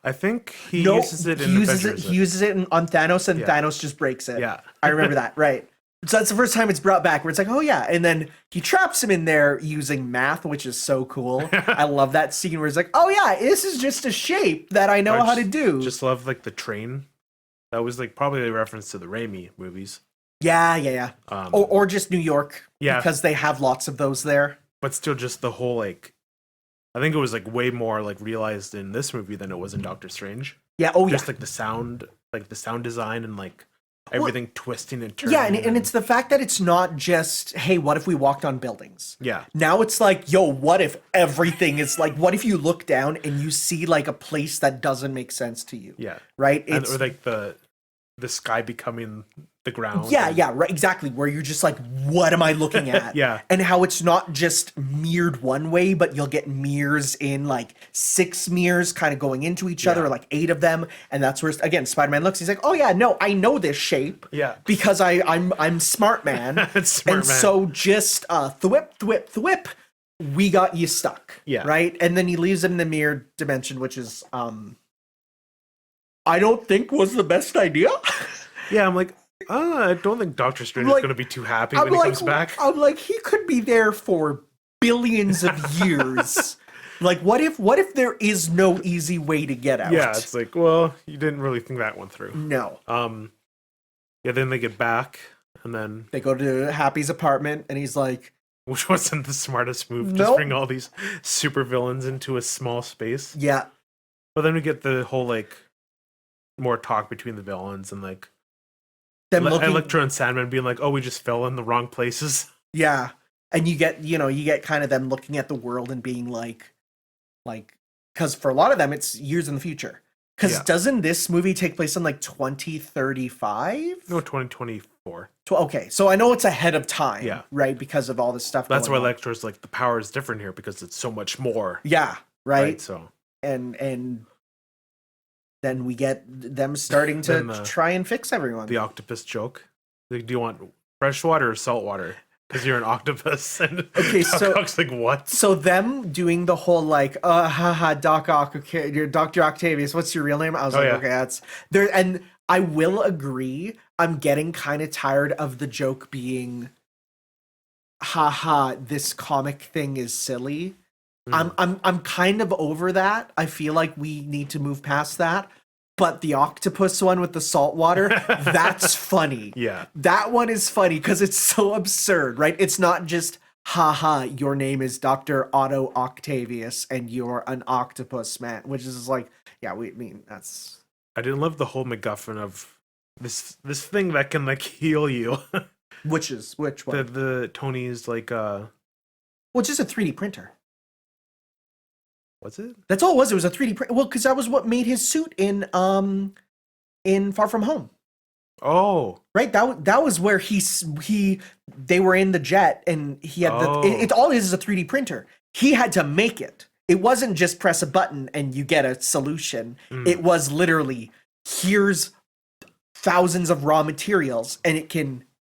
I think he uses it in Avengers. He uses it on Thanos, and Thanos just breaks it. Yeah. I remember that, right. So that's the first time it's brought back where it's like, oh yeah. And then he traps him in there using math, which is so cool. I love that scene where it's like, oh yeah, this is just a shape that I know how to do. Just love like the train. That was like probably a reference to the Raimi movies. Yeah. Or just New York. Yeah. Because they have lots of those there. But still just the whole like, I think it was like way more like realized in this movie than it was in Doctor Strange. Yeah. Oh yeah. Just like the sound like the sound design and like everything twisting and turning. Yeah, and it's the fact that it's not just, hey, what if we walked on buildings? Yeah. Now it's like, yo, what if everything is like, what if you look down and you see like a place that doesn't make sense to you? Yeah. Right? Or like the sky becoming the ground. Yeah, right, exactly. Where you're just like, what am I looking at? Yeah. And how it's not just mirrored one way, but you'll get mirrors in like 6 mirrors kind of going into each other, or like 8 of them. And that's where, again, Spider-Man looks, he's like, oh yeah, no, I know this shape. Yeah. Because I'm smart man. Smart man. So just thwip, we got you stuck. Yeah. Right? And then he leaves him in the mirror dimension, which is I don't think was the best idea. Yeah, I'm like, I don't think Doctor Strange is going to be too happy when he comes back. I'm like, he could be there for billions of years. Like, what if there is no easy way to get out? Yeah, it's like, well, you didn't really think that one through. No. Yeah, then they get back, and then they go to Happy's apartment, and he's like, which wasn't the smartest move. Nope. Just bring all these super villains into a small space. Yeah. But then we get the whole like more talk between the villains and like them looking, Electro and Sandman being like, oh, we just fell in the wrong places. Yeah. And you get kind of them looking at the world and being like, because for a lot of them, it's years in the future. Because doesn't this movie take place in like 2035? No, 2024. Okay, so I know it's ahead of time, yeah, right? Because of all this stuff. That's why Electro's like, the power is different here because it's so much more. Yeah, right. So and then we get them starting to try and fix everyone. The octopus joke. Like, do you want fresh water or salt water? Because you're an octopus. And okay, so Doc's like, what? So them doing the whole like, haha, Doc Ock, okay, you're Dr. Octavius. What's your real name? I was okay, that's there. And I will agree. I'm getting kind of tired of the joke being, haha, this comic thing is silly. I'm kind of over that. I feel like we need to move past that. But the octopus one with the salt water, that's funny. Yeah. That one is funny because it's so absurd, right? It's not just, haha, your name is Dr. Otto Octavius and you're an octopus man, which is like, yeah, that's... I didn't love the whole MacGuffin of this thing that can like heal you. Which one? The Tony's like well, it's just a 3D printer. Was it? That's all it was. It was a 3D print. Well, because that was what made his suit in Far From Home. Oh, right. That was where they were in the jet and he had it all is a 3D printer. He had to make it. It wasn't just press a button and you get a solution. It was literally, here's thousands of raw materials and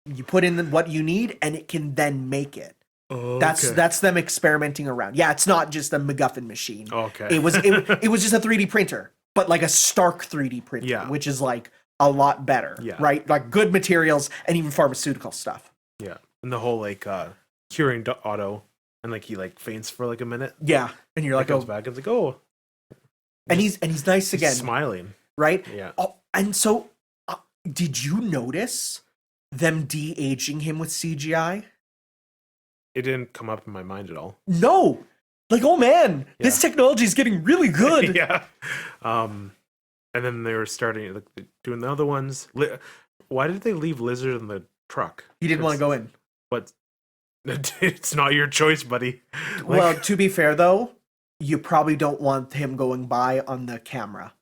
you put in what you need and it can then make it. Oh, that's them experimenting around. Yeah, it's not just a MacGuffin machine. Okay. It was just a 3D printer, but like a Stark 3D printer, which is like a lot better. Yeah. Right? Like good materials and even pharmaceutical stuff. Yeah. And the whole like curing Otto and like he like faints for like a minute. Yeah. And you're like, comes back and it's like, oh. And he's nice again. Smiling. Right? Yeah. Oh, and so did you notice them de-aging him with CGI? It didn't come up in my mind at all. No. Like, oh man, this technology is getting really good. Yeah. And then they were starting like, doing the other ones. Why did they leave Lizard in the truck? He didn't want to go in. But it's not your choice, buddy. Well, to be fair though, you probably don't want him going by on the camera.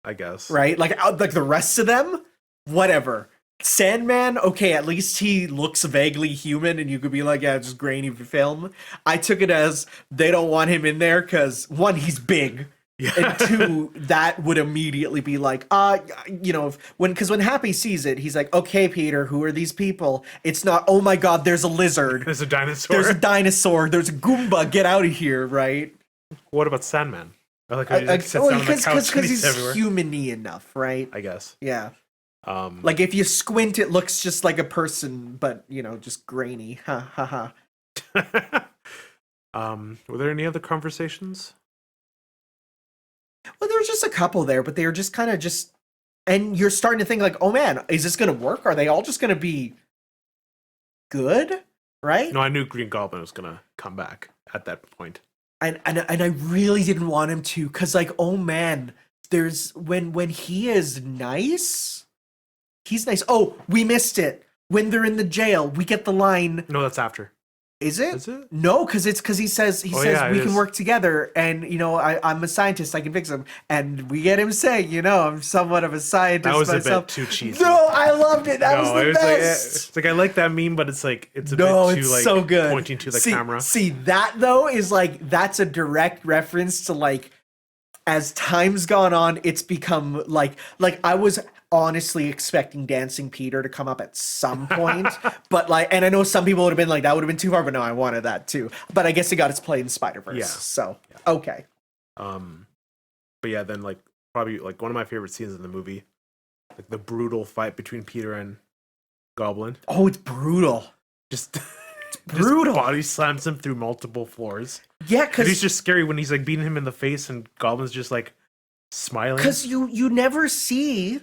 I guess. Right? Like the rest of them, whatever. Sandman, okay, at least he looks vaguely human and you could be like, yeah, it's just grainy film. I took it as they don't want him in there because, one, he's big. Yeah. And two, that would immediately be like, when Happy sees it, he's like, okay, Peter, who are these people? It's not, oh my god, there's a lizard. There's a dinosaur. There's a dinosaur. There's a Goomba. Get out of here, right? What about Sandman? Because he's human-y enough, right? I guess. Yeah. Like if you squint, it looks just like a person, but just grainy. Ha ha ha. Were there any other conversations? Well, there was just a couple there, but they were just kind of and you're starting to think like, oh man, is this gonna work? Are they all just gonna be good? Right? No, I knew Green Goblin was gonna come back at that point. And I really didn't want him to, because like, oh man, there's when he is nice, he's nice. Oh, we missed it. When they're in the jail, we get the line. No, that's after. Is it? Is it? No, because he says Yeah, we it can is. work together, and I'm a scientist, I can fix them, and we get him saying, I'm somewhat of a scientist That was myself. a bit too cheesy. No, I loved it. That was the it was best. it's like I like that meme, but it's like it's a No, bit too it's like so good. pointing to the camera. See, that though is like that's a direct reference to like as time's gone on, it's become like I was honestly expecting Dancing Peter to come up at some point, but like, and I know some people would have been like that would have been too far, but no, I wanted that too. But I guess it got its play in Spider-Verse. Yeah. So okay. But yeah, then like probably like one of my favorite scenes in the movie, like the brutal fight between Peter and Goblin. Oh, it's brutal. Just brutal. Just body slams him through multiple floors. Yeah, And because he's just scary when he's like beating him in the face, and Goblin's just like smiling. Because you never see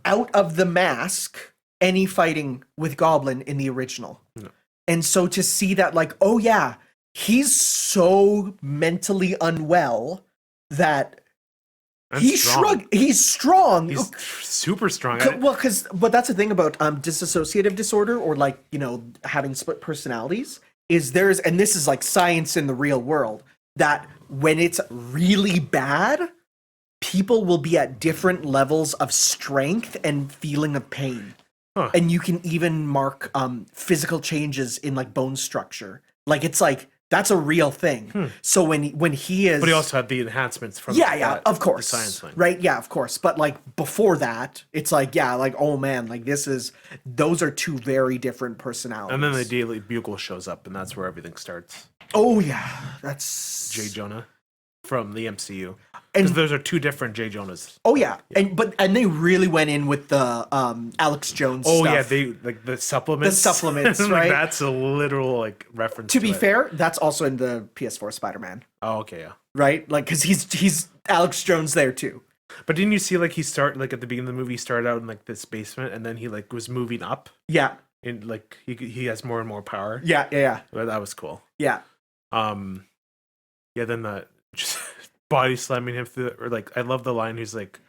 out of the mask any fighting with Goblin in the original. No. And so to see that, like, oh yeah, he's so mentally unwell that And he's strong. he's strong. He's super strong. Well, but that's the thing about dissociative disorder, or like having split personalities, is and this is like science in the real world, that when it's really bad, people will be at different levels of strength and feeling of pain. Huh. And you can even mark physical changes in like bone structure. Like it's like that's a real thing. So when he is, but he also had the enhancements from of course, the science thing. right? Yeah, of course. But like before that, it's like like oh man, like those are two very different personalities. And then the Daily Bugle shows up, and that's where everything starts. Oh yeah, that's J. Jonah from the MCU. And Because those are two different J. Jonahs. oh yeah, and they really went in with the Alex Jones. Oh stuff. yeah, they like the supplements. The supplements, Like, right? that's a literal like reference. To be it. fair, that's also in the PS4 Spider-Man, Oh okay, yeah. right? Like because he's Alex Jones there too. But didn't you see like he start like at the beginning of the movie, he started out in like this basement, and then he like was moving up, Yeah, and like he has more and more power. yeah. Well, that was cool. Yeah. Yeah. Then the just body slamming him through, or like I love the line. He's like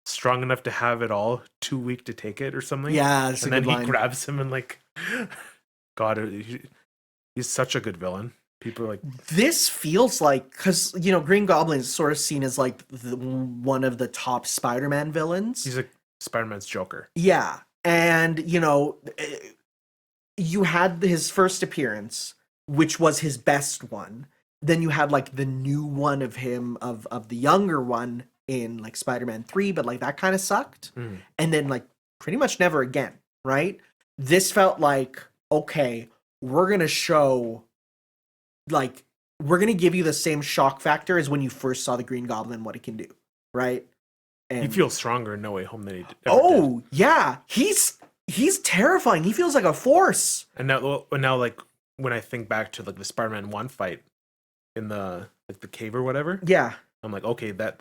strong enough to have it all, too weak to take it, or something. Yeah, that's and a then good he line. grabs him and like, God, he's such a good villain. People are like, This feels like, because Green Goblin is sort of seen as like one of the top Spider-Man villains. he's like Spider-Man's Joker. Yeah, and you had his first appearance, which was his best one. Then you had like the new one of him of the younger one in like Spider-Man 3, but like that kind of sucked. And then like pretty much never again, right? This felt like, okay, we're going to show, like, we're going to give you the same shock factor as when you first saw the Green Goblin, what it can do, right? And He feels stronger in No Way Home than he ever did. yeah, he's terrifying. He feels like a force. And now like when I think back to like the Spider-Man 1 fight in the like the cave or whatever, Yeah. I'm like, okay, that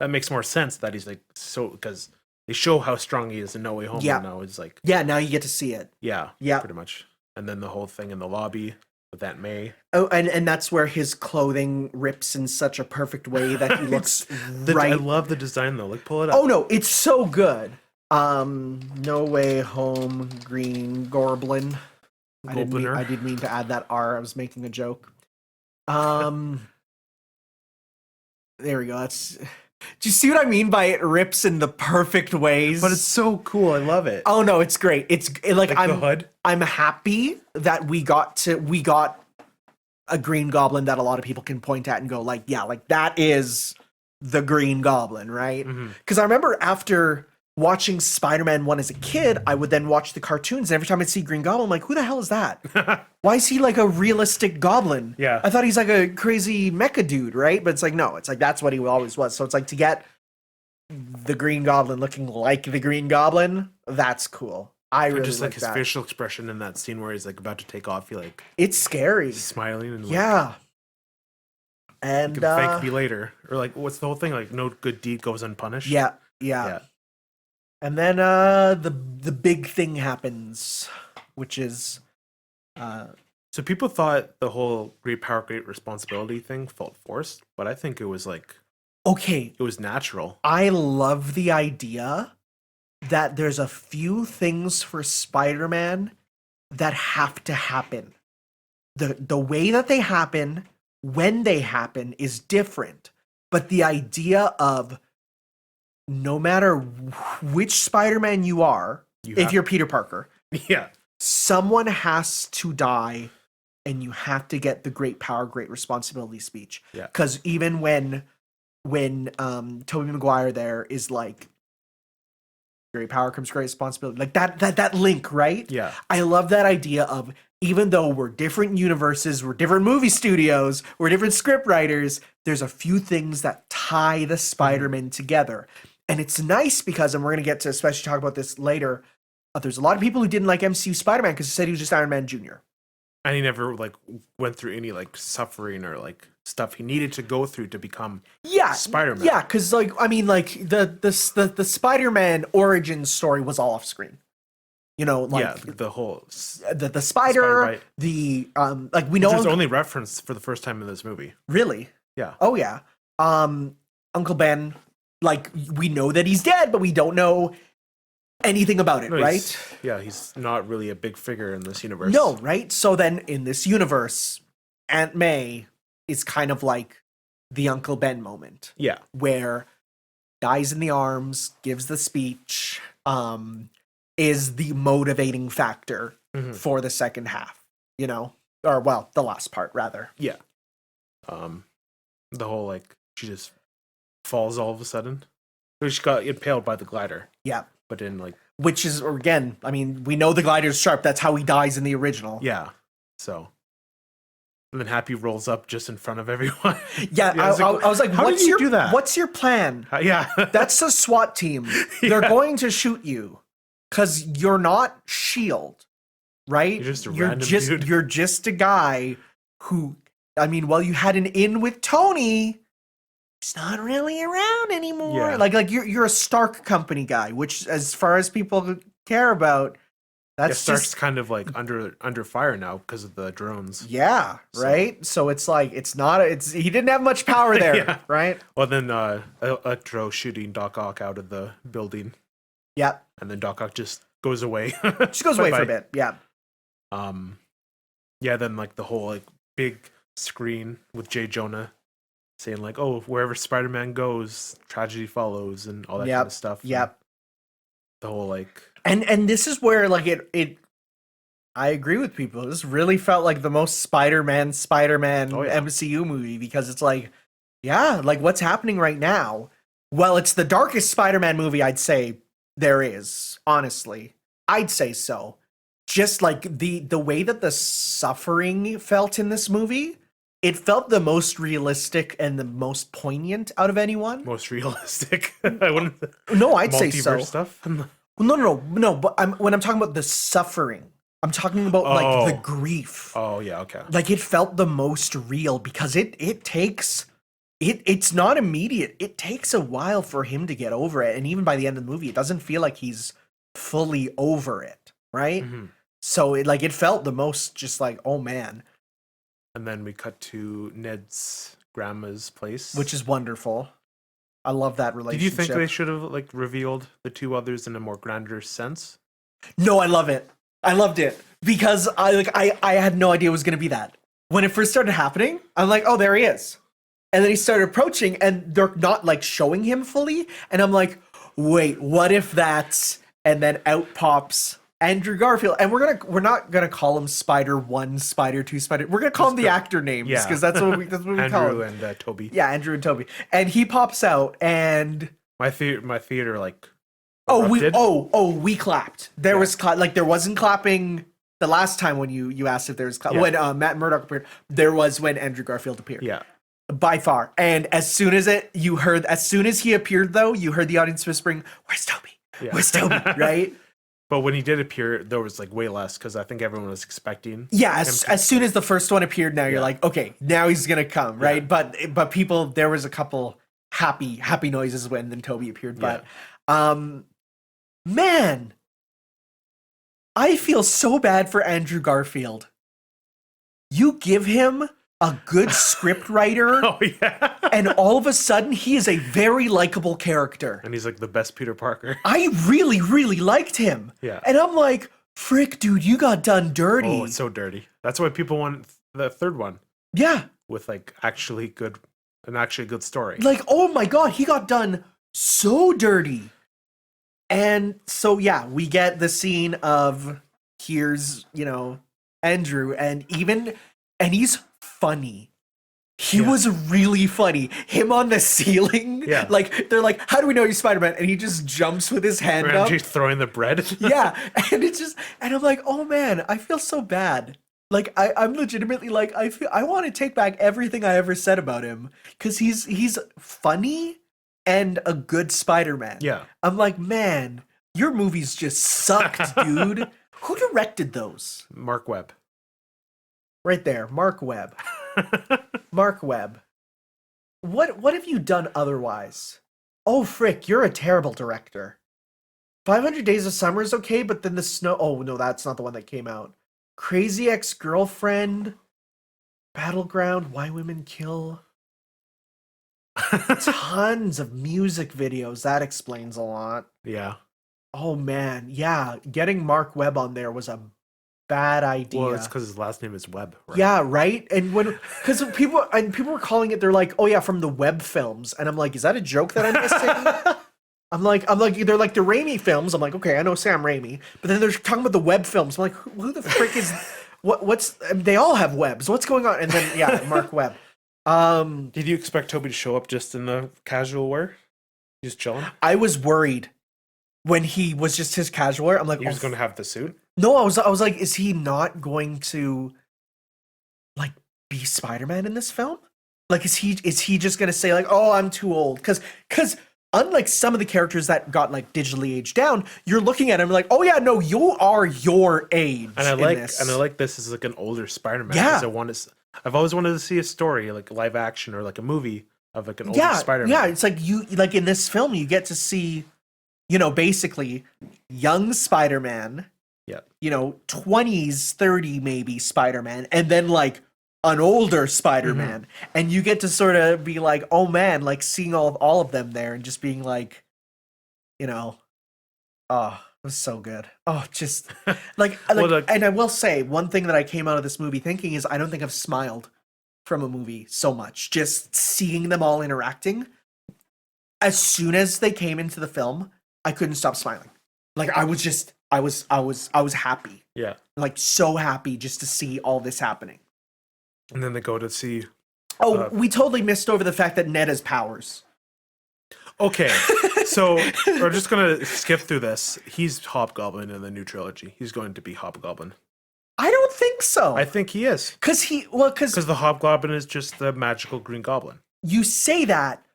makes more sense that he's like, so because they show how strong he is in No Way Home. Yeah. And now it's like, Yeah, now you get to see it. yeah, Yeah. pretty much. And then the whole thing in the lobby with Aunt May. Oh, and that's where his clothing rips in such a perfect way that he looks right. I love the design though. Like, pull it up. Oh no, it's so good. No Way Home Green Goblin. I didn't mean to add that R. I was making a joke. There we go. That's. Do you see what I mean by it rips in the perfect ways? But it's so cool. I love it. Oh no, it's great. It's like the hood. I'm happy that we got a Green Goblin that a lot of people can point at and go like, yeah, like that is the Green Goblin, right? Because I remember after watching Spider-Man 1 as a kid, I would then watch the cartoons, and every time I'd see Green Goblin, I'm like, who the hell is that? Why is he like a realistic goblin? Yeah. I thought he's like a crazy mecha dude, right? But it's like, no, it's like that's what he always was. So it's like to get the Green Goblin looking like the Green Goblin, that's cool. I really just like his that. facial expression in that scene where he's like about to take off, he like It's scary. he's smiling and like, Yeah. And can thank me later, or like what's the whole thing, like no good deed goes unpunished. yeah. And then the big thing happens, which is So people thought the whole great power, great responsibility thing felt forced, but I think it was like Okay, It was natural. I love the idea that there's a few things for Spider-Man that have to happen. The way that they happen, when they happen, is different. But the idea of no matter which Spider-Man you are, if you're Peter Parker, Yeah. someone has to die, and you have to get the great power, great responsibility speech. Yeah. Because even when Tobey Maguire there is like, great power comes great responsibility, like that link, right? Yeah. I love that idea of, even though we're different universes, we're different movie studios, we're different script writers, there's a few things that tie the Spider-Man together. And it's nice because, and we're going to get to especially talk about this later, there's a lot of people who didn't like MCU Spider-Man because they said he was just Iron Man Jr. And he never like went through any like suffering or like stuff he needed to go through to become Spider-Man. Yeah, because like, I mean, like the Spider-Man origin story was all off screen. You know, like the whole the spider, the like we know there's only reference for the first time in this movie. Really? Yeah. Oh yeah. Uncle Ben, like we know that he's dead, but we don't know anything about it, right? He's not really a big figure in this universe. No, right? So then in this universe, Aunt May is kind of like the Uncle Ben moment. Yeah. Where dies in the arms, gives the speech, is the motivating factor for the second half, you know? Or, well, the last part, rather. Yeah. The whole, like, she just falls all of a sudden. She got impaled by the glider. Yeah. But then, like... Which is, again, I mean, we know the glider's sharp. That's how he dies in the original. Yeah. So... And then Happy rolls up just in front of everyone. Yeah, I was like, how did you do that? What's your plan? Yeah. That's a SWAT team. They're going to shoot you. Because you're not S.H.I.E.L.D., right? You're just a random dude. You're just a guy who, I mean, well, you had an in with Tony. He's not really around anymore. Yeah. Like you're a Stark Company guy, which, as far as people care about, that's Stark's just kind of like under fire now because of the drones. Yeah, right. So it's like he didn't have much power there, right? Well, then Electro shooting Doc Ock out of the building. Yeah. And then Doc Ock just goes away. Just goes away for a bit. Yeah. Yeah. Then like the whole like big screen with J. Jonah saying like, "Oh, wherever Spider-Man goes, tragedy follows," and all that kind of stuff. Yep. The whole like. And this is where like it. I agree with people. This really felt like the most Spider-Man MCU movie because it's like, yeah, like what's happening right now? Well, it's the darkest Spider-Man movie I'd say there is, honestly. I'd say so. Just like the way that the suffering felt in this movie, it felt the most realistic and the most poignant out of anyone. Most realistic. I wouldn't. No, I'd say so. Stuff. No. But when I'm talking about the suffering, I'm talking about like the grief. Oh yeah, okay. Like it felt the most real because it's not immediate. It takes a while for him to get over it, and even by the end of the movie, it doesn't feel like he's fully over it, right? Mm-hmm. So it felt the most just like, oh man. And then we cut to Ned's grandma's place, which is wonderful. I love that relationship. Did you think they should have like revealed the two others in a more grander sense? No, I love it. I loved it because I had no idea it was going to be that. When it first started happening, I'm like, oh, there he is. And then he started approaching and they're not like showing him fully. And I'm like, wait, what if that's, and then out pops Andrew Garfield. And we're not going to call him Spider 1, Spider 2, Spider. We're going to call him the actor names because that's what we call him. Andrew and Toby. Yeah, Andrew and Toby. And he pops out and my theater like we clapped. There was there wasn't clapping the last time when you asked if there was when Matt Murdock appeared. There was when Andrew Garfield appeared. Yeah. By far. And as soon as he appeared though, you heard the audience whispering, "Where's Toby? Yeah. Where's Toby?" Right? But when he did appear, there was like way less because I think everyone was expecting. Yeah, as soon as the first one appeared, now you're like, okay, now he's gonna come, right? Yeah. But people, there was a couple happy noises when then Toby appeared. But man, I feel so bad for Andrew Garfield. You give him a good script writer, Oh yeah. and all of a sudden he is a very likable character. And he's like the best Peter Parker. I really, really liked him. Yeah. And I'm like, frick, dude, you got done dirty. Oh, it's so dirty. That's why people want the third one Yeah. with like actually good story. Like, oh my god, he got done so dirty. And so yeah, we get the scene of here's, Andrew, and he's funny. He was really funny. Him on the ceiling. Yeah. Like, they're like, how do we know he's Spider-Man? And he just jumps with his hand up. Andrew's throwing the bread. Yeah. And I'm like, oh man, I feel so bad. Like, I'm legitimately like, I want to take back everything I ever said about him. Because he's funny and a good Spider-Man. Yeah. I'm like, man, your movies just sucked, dude. Who directed those? Mark Webb. Right there, Mark Webb. Mark Webb. What have you done otherwise? Oh, frick, you're a terrible director. 500 Days of Summer is okay, but then the snow... Oh, no, that's not the one that came out. Crazy Ex-Girlfriend. Battleground. Why Women Kill. Tons of music videos. That explains a lot. Yeah. Oh, man. Yeah, getting Mark Webb on there was a bad idea. Well, it's because his last name is Webb. Right? Yeah, right. And because people were calling it, they're like, "Oh yeah, from the Webb films," and I'm like, "Is that a joke that I'm missing?" I'm like, they're like the Raimi films. I'm like, okay, I know Sam Raimi, but then they're talking about the Webb films. I'm like, who the frick is? What's? They all have webs. What's going on? And then yeah, Mark Webb. Did you expect Toby to show up just in the casual wear? Just chilling? I was worried when he was just his casual wear. I'm like, He was going to have the suit? No, I was like, is he not going to like be Spider-Man in this film? Like, is he just gonna say like, oh, I'm too old? Because unlike some of the characters that got like digitally aged down, you're looking at him like, oh yeah, no, you are your age. And I like this as like an older Spider-Man. Yeah. I've always wanted to see a story, like live action or like a movie of like an older Spider-Man. Yeah, it's like like in this film you get to see, basically young Spider-Man. Yeah. 20s, 30 maybe Spider-Man, and then like an older Spider-Man. Mm-hmm. And you get to sort of be like, oh man, like seeing all of them there and just being like, oh, it was so good. Oh, just like, and I will say one thing that I came out of this movie thinking is I don't think I've smiled from a movie so much. Just seeing them all interacting. As soon as they came into the film, I couldn't stop smiling. Like I was happy. Yeah. Like so happy just to see all this happening. And then they go to see... Oh, we totally missed over the fact that Ned has powers. Okay, so we're just going to skip through this. He's Hobgoblin in the new trilogy. He's going to be Hobgoblin. I don't think so. I think he is. Because the Hobgoblin is just the magical Green Goblin. You say that.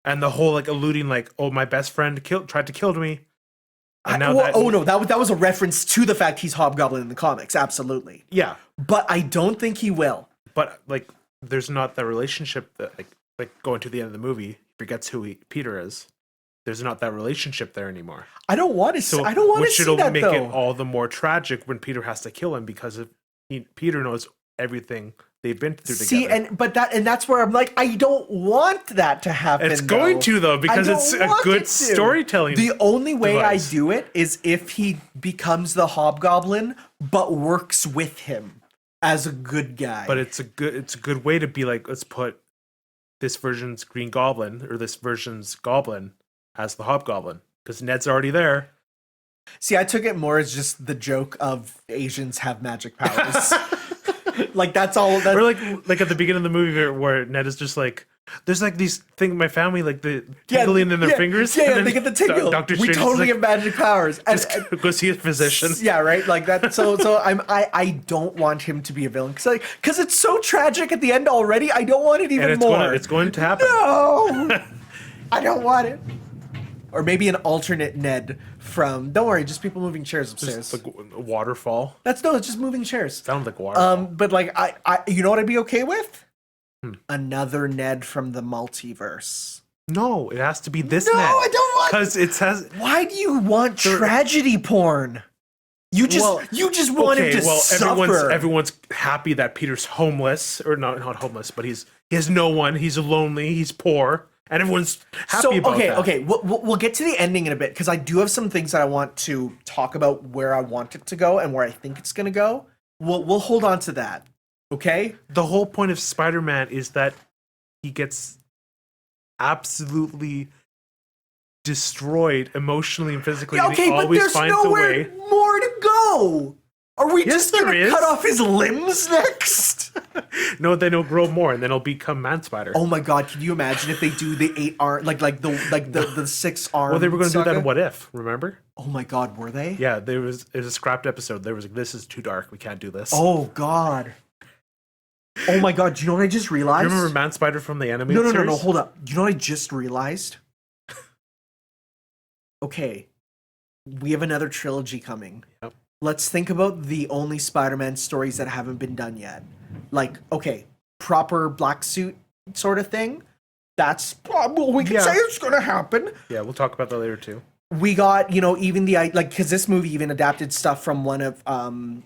And the whole like alluding like, oh, my best friend tried to kill me. And no, that was a reference to the fact he's Hobgoblin in the comics, absolutely. Yeah. But I don't think he will. But like, there's not that relationship that like going to the end of the movie, he forgets who Peter is. There's not that relationship there anymore. I don't want to see that though. Which should make it all the more tragic when Peter has to kill him because Peter knows everything they've been through together. See, that's where I'm like, I don't want that to happen. It's going to though, because it's a good storytelling. The only way device. I do it is if he becomes the Hobgoblin, but works with him as a good guy. But it's a good way to be like, let's put this version's Green Goblin or this version's Goblin as the Hobgoblin because Ned's already there. See, I took it more as just the joke of Asians have magic powers. Like that's all. Or like at the beginning of the movie where Ned is just like, there's like these things in my family, like the tingling in their fingers. Yeah, they get the tingle. We totally have magic powers. Just go see a physician. Yeah, right. Like that. So I don't want him to be a villain because it's so tragic at the end already. I don't want it even more. It's going to happen. No, I don't want it. Or maybe an alternate Ned from. Don't worry, just people moving chairs upstairs. Just like a waterfall. It's just moving chairs. Sounds like waterfall. But like I you know what I'd be okay with? Another Ned from the multiverse. No, it has to be this No, Ned. I don't want. Because it says. Why do you want tragedy porn? You just want him to suffer. Everyone's happy that Peter's homeless, or not homeless, but he has no one. He's lonely. He's poor, and everyone's happy about that. Okay. We'll get to the ending in a bit because I do have some things that I want to talk about where I want it to go and where I think it's going to go. We'll hold on to that. Okay. The whole point of Spider-Man is that he gets absolutely destroyed emotionally and physically. Yeah, okay, and he always but there's finds nowhere a way. more to go. Are we Yes, just gonna there is. cut off his limbs next? No, then he'll grow more, and then he'll become Man Spider. Oh my god! Can you imagine if they do the 8 arm, like the 6 arm? Well, they were going to do that saga? in What If? Remember? Oh my god, were they? Yeah, it was a scrapped episode. There was like, this is too dark. We can't do this. Oh god. Oh my god! Do you know what I just realized? You remember Man Spider from the animated series? No. Hold up. Do you know what I just realized? Okay, we have another trilogy coming. Yep. Let's think about the only Spider-Man stories that haven't been done yet. Like, okay, proper black suit sort of thing. That's well, we can say it's gonna happen. Yeah, we'll talk about that later too. We got, even the because this movie even adapted stuff from one of some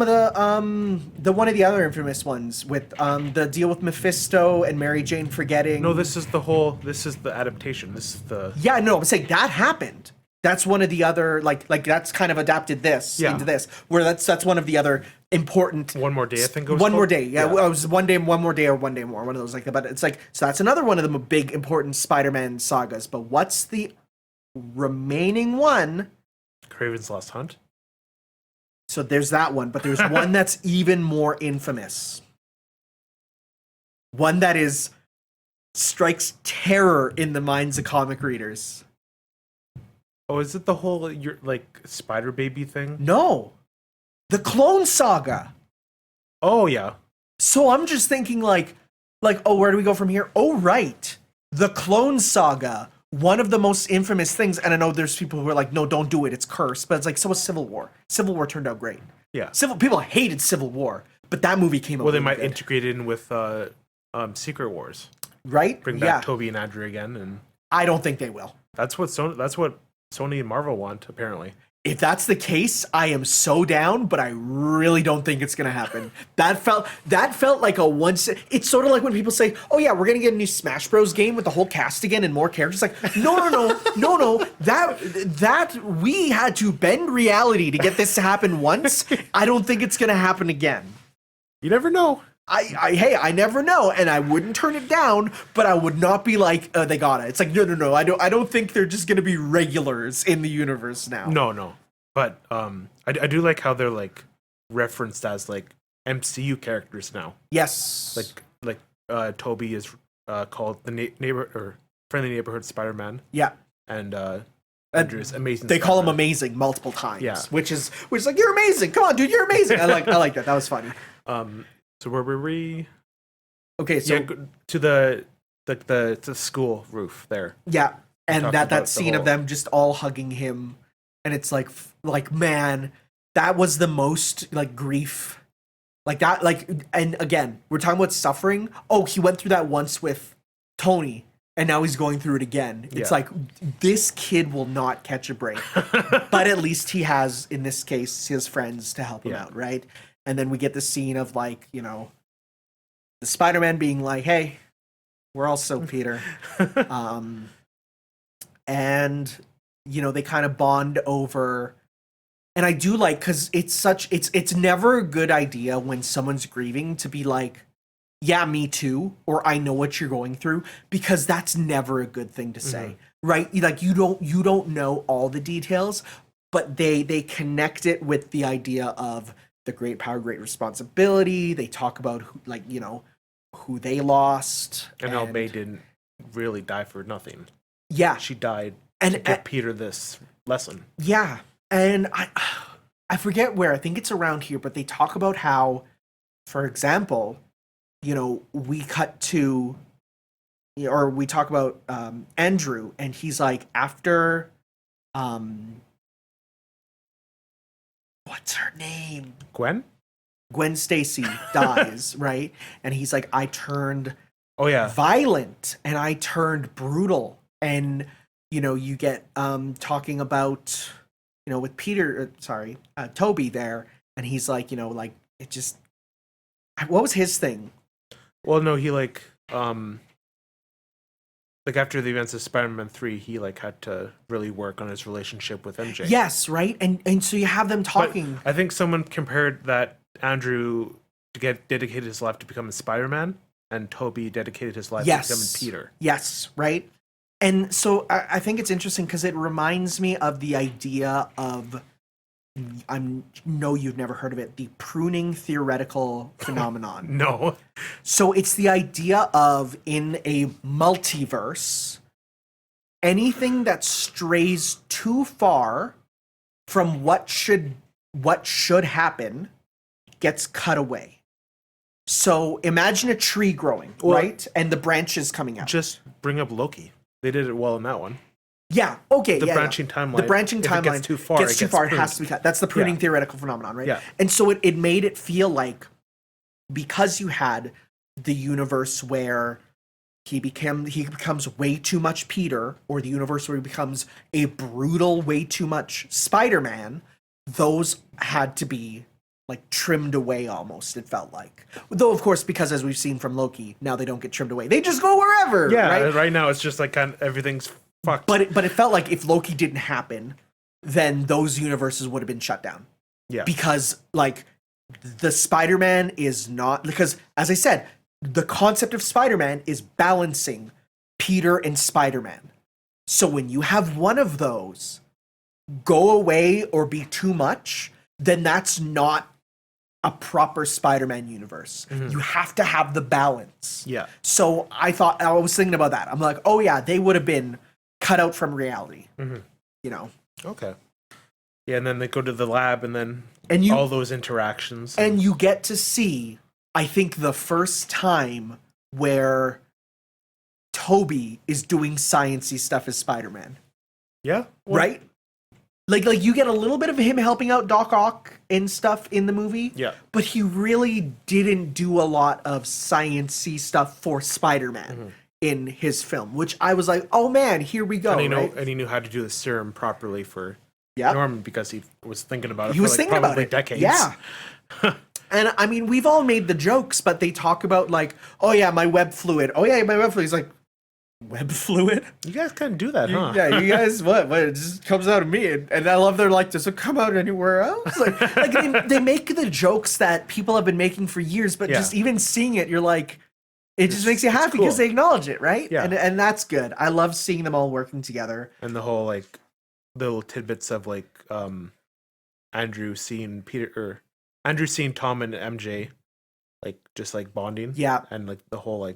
of the one of the other infamous ones with the deal with Mephisto and Mary Jane forgetting. No, this is the adaptation. This is the Yeah, no, I'm saying that happened. That's one of the other like that's kind of adapted this into this. Where that's one of the other important One More Day, I think it was One More called? Day. Yeah, it was One More Day or One Day More. One of those like but it's like so that's another one of the big important Spider-Man sagas. But what's the remaining one? Kraven's Lost Hunt. So there's that one, but there's one that's even more infamous. One that strikes terror in the minds of comic readers. Oh, is it the whole Spider Baby thing? No. The Clone Saga. Oh yeah. So I'm just thinking like, oh, where do we go from here? Oh, right. The Clone Saga. One of the most infamous things, and I know there's people who are like, no, don't do it, it's cursed. But it's like, so was Civil War. Civil War turned out great. Yeah. People hated Civil War, but that movie came out. Well, they might good. integrate it in with Secret Wars. Right? Bring back Toby and Andrew again, and I don't think they will. That's what Sony and Marvel want, apparently. If that's the case, I am so down, but I really don't think it's gonna happen. That felt like a once. It's sort of like when people say, "Oh yeah, we're gonna get a new Smash Bros. Game with the whole cast again and more characters." Like, no. That we had to bend reality to get this to happen once. I don't think it's gonna happen again. You never know. I never know, and I wouldn't turn it down, but I would not be like, they got it. It's like, no, I don't think they're just gonna be regulars in the universe now. No. But I do like how they're like referenced as like MCU characters now. Yes. Like Toby is called the friendly neighborhood Spider-Man. Yeah. And Andrew is amazing. They Spider-Man. call him amazing multiple times. Yeah. Which is like, you're amazing. Come on, dude, you're amazing. I like that. That was funny. So where were we? Okay, so to the school roof there. Yeah, and that scene of whole... them just all hugging him, and it's like man, that was the most like grief, like that and again we're talking about suffering. Oh, he went through that once with Tony, and now he's going through it again. It's like this kid will not catch a break, but at least he has in this case his friends to help him out, right? And then we get the scene of like, the Spider-Man being like, hey, we're also Peter. And, they kind of bond over. And I do like, because it's never a good idea when someone's grieving to be like, yeah, me too, or I know what you're going through, because that's never a good thing to say, right? Like, you don't know all the details, but they connect it with the idea of the great power, great responsibility. They talk about who they lost, and how May didn't really die for nothing. Yeah, she died and to give Peter this lesson. Yeah, and I forget where. I think it's around here, but they talk about how, for example, we cut to, or we talk about Andrew, and he's like after. What's her name? Gwen Stacy dies, right? And he's like, I turned violent and I turned brutal. And, you get talking about, with Toby there, and he's like, it just, what was his thing? Well, no, he after the events of Spider-Man 3, he had to really work on his relationship with MJ. Yes, right? And so you have them talking. But I think someone compared that Andrew dedicated his life to becoming Spider-Man, and Toby dedicated his life to becoming Peter. Yes, right? And so I think it's interesting because it reminds me of the idea of, I know you've never heard of it, the pruning theoretical phenomenon. No. So it's the idea of, in a multiverse, anything that strays too far from what should happen gets cut away. So imagine a tree growing, right? And the branches coming out. Just bring up Loki. They did it well in that one. Yeah. Okay. The branching timeline. The branching timeline gets too far. It has to be cut. That's the pruning theoretical phenomenon, right? Yeah. And so it made it feel like, because you had the universe where he becomes way too much Peter, or the universe where he becomes a brutal, way too much Spider-Man, those had to be trimmed away almost, it felt like. Though, of course, because as we've seen from Loki, now they don't get trimmed away. They just go wherever. Yeah, right now it's just kind of everything's fucked. But it felt like if Loki didn't happen, then those universes would have been shut down. Yeah. Because, the Spider-Man is not... Because, as I said, the concept of Spider-Man is balancing Peter and Spider-Man. So when you have one of those go away or be too much, then that's not a proper Spider-Man universe. Mm-hmm. You have to have the balance. Yeah. So I was thinking about that. I'm like, oh yeah, they would have been cut out from reality. Mm-hmm. Okay. Yeah, and then they go to the lab, and then all those interactions. And you get to see, I think, the first time where Toby is doing science-y stuff as Spider-Man. Yeah. Right? Like you get a little bit of him helping out Doc Ock and stuff in the movie. Yeah. But he really didn't do a lot of science-y stuff for Spider-Man in his film, which I was like, oh man, here we go. And he knew how to do the serum properly for Norman, because he was thinking about it for decades. Yeah. And I mean, we've all made the jokes, but they talk about oh yeah, my web fluid. Oh yeah, my web fluid. He's like, web fluid? You guys kind of do that, huh? Yeah, you guys, what? It just comes out of me. And I love they're like, does it come out anywhere else? They make the jokes that people have been making for years, but just even seeing it, you're like, it just makes you happy because they acknowledge it, right? Yeah. And that's good. I love seeing them all working together. And the whole, little tidbits of, Andrew seeing Tom and MJ, just, bonding. Yeah. And, the whole,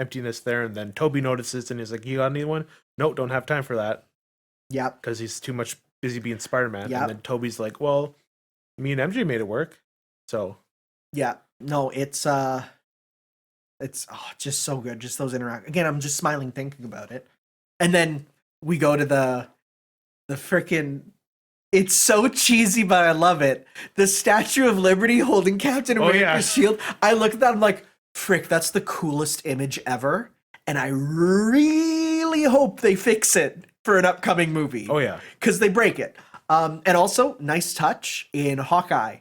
emptiness there, and then Toby notices and he's like, you got anyone? Nope, don't have time for that. Yeah. Because he's too much busy being Spider-Man. Yep. And then Toby's like, well, me and MJ made it work. So yeah. No, it's just so good. Just those interactions. Again, I'm just smiling thinking about it. And then we go to the frickin', it's so cheesy, but I love it. The Statue of Liberty holding Captain America's shield. I look at that, I'm like, frick, that's the coolest image ever. And I really hope they fix it for an upcoming movie. Oh, yeah. Because they break it. And also, nice touch in Hawkeye.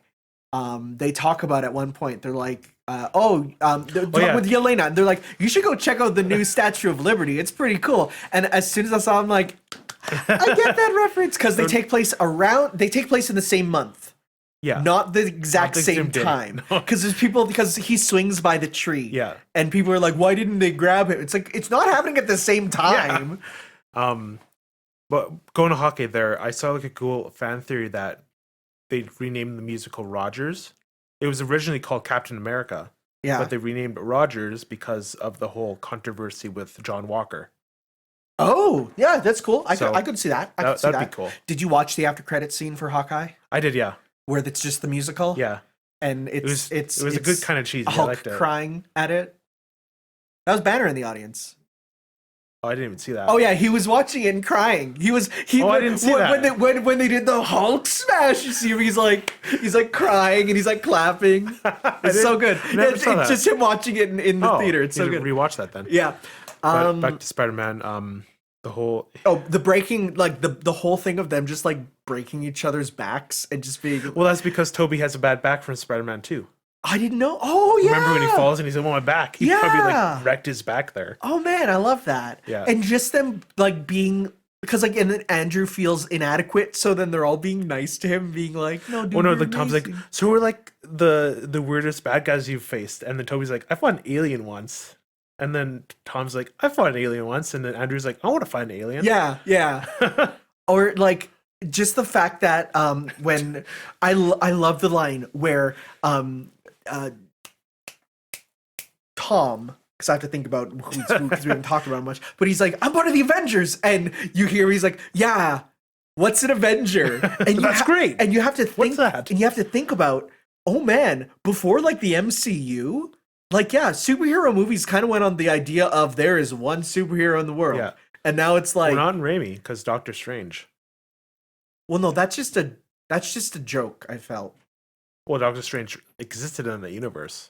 They talk about at one point, they're like, with Yelena, and they're like, you should go check out the new Statue of Liberty. It's pretty cool. And as soon as I saw, I'm like, I get that reference, because they take place in the same month. Yeah. Not the exact same time. Because he swings by the tree. Yeah. And people are like, why didn't they grab him? It's like, it's not happening at the same time. Yeah. But going to Hawkeye there, I saw a cool fan theory that they renamed the musical Rogers. It was originally called Captain America. Yeah. But they renamed it Rogers because of the whole controversy with John Walker. Oh, yeah, that's cool. I could see that. That'd be cool. Did you watch the after credits scene for Hawkeye? I did, yeah. Where it's just the musical? Yeah. And it was a good kind of cheesy. Hulk I liked it. Crying at it. That was Banner in the audience. Oh, I didn't even see that. Oh yeah, he was watching it and crying. I didn't see that. When they did the Hulk smash, you see him, he's like crying and he's like clapping. It's so good. It's just him watching it in the theater. It's so good. Rewatch that then. Yeah. But back to Spider-Man. The whole the breaking, like the whole thing of them just like breaking each other's backs and just being. well, that's because Toby has a bad back from Spider-Man 2. I didn't know. Oh yeah. Remember when he falls and he's on my back? He probably Yeah. like wrecked his back there. Oh man, I love that. Yeah. And just them like being, because like, and then Andrew feels inadequate, so then they're all being nice to him, being like, no, dude. Oh no, you're like Tom's like, amazing." so we're like the weirdest bad guys you've faced, and then Toby's like, I fought an alien once, and then Tom's like, I fought an alien once, and then Andrew's like, I want to fight an alien. Yeah, yeah. Or like just the fact that when I love the line where Tom, because I have to think about because we haven't talked about it much, but he's like, I'm part of the Avengers, and you hear he's like, yeah, what's an Avenger? And That's great. And you have to think, What's that? and you have to think about, oh man, before like the MCU, like yeah, superhero movies kind of went on the idea of there is one superhero in the world, Yeah. and now it's like, Well, not in Raimi, because Doctor Strange. well, no, that's just a joke. I felt. Well, Doctor Strange existed in the universe.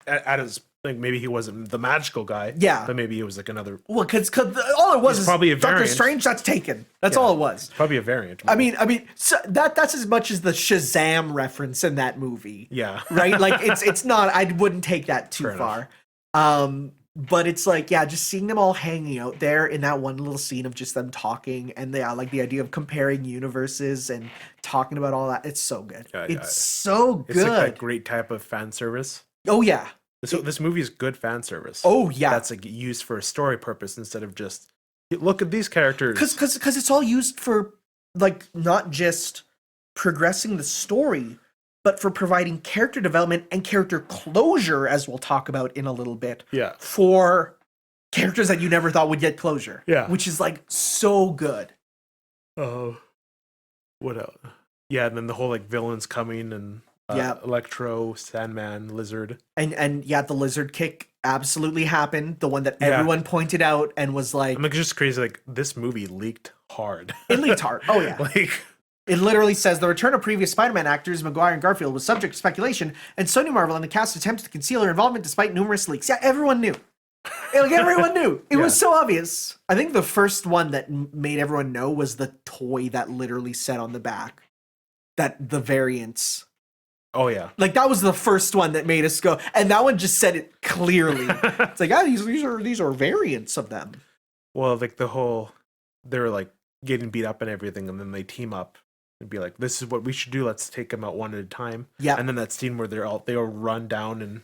At his, like, maybe he wasn't the magical guy. Yeah. But maybe he was like another. Well, because all it was It's is probably a Doctor variant. Strange. That's taken. That's Yeah. all it was. Probably a variant. I mean, so that's as much as the Shazam reference in that movie, Yeah. right? Like it's not. I wouldn't take that too Fair far. But it's like, yeah, just seeing them all hanging out there in that one little scene of just them talking, and they like the idea of comparing universes and talking about all that. It's so good. Yeah, it's so good. It's like that great type of fan service. Oh yeah. This movie is good fan service. Oh yeah. That's like used for a story purpose instead of just look at these characters. Because it's all used for like not just progressing the story, but for providing character development and character closure, as we'll talk about in a little bit. Yeah. For characters that you never thought would get closure. Yeah. Which is like so good. Oh. What else? Yeah, and then the whole like villains coming and Yeah. Electro, Sandman, Lizard. And yeah, the lizard kick absolutely happened. The one that Yeah. everyone pointed out and was like, I'm like just crazy. Like this movie leaked hard. it leaked hard. Oh yeah. Like It literally says the return of previous Spider-Man actors, Maguire and Garfield, was subject to speculation, and Sony Marvel and the cast attempted to conceal their involvement despite numerous leaks. Yeah, everyone knew. Like everyone knew. It was so obvious. I think the first one that made everyone know was the toy that literally said on the back that the variants. oh yeah. Like that was the first one that made us go, and that one just said it clearly. It's like, ah, these are variants of them. Well, like the whole they're like getting beat up and everything, and then they team up and be like, "This is what we should do. Let's take them out one at a time." Yeah. And then that scene where they all run down and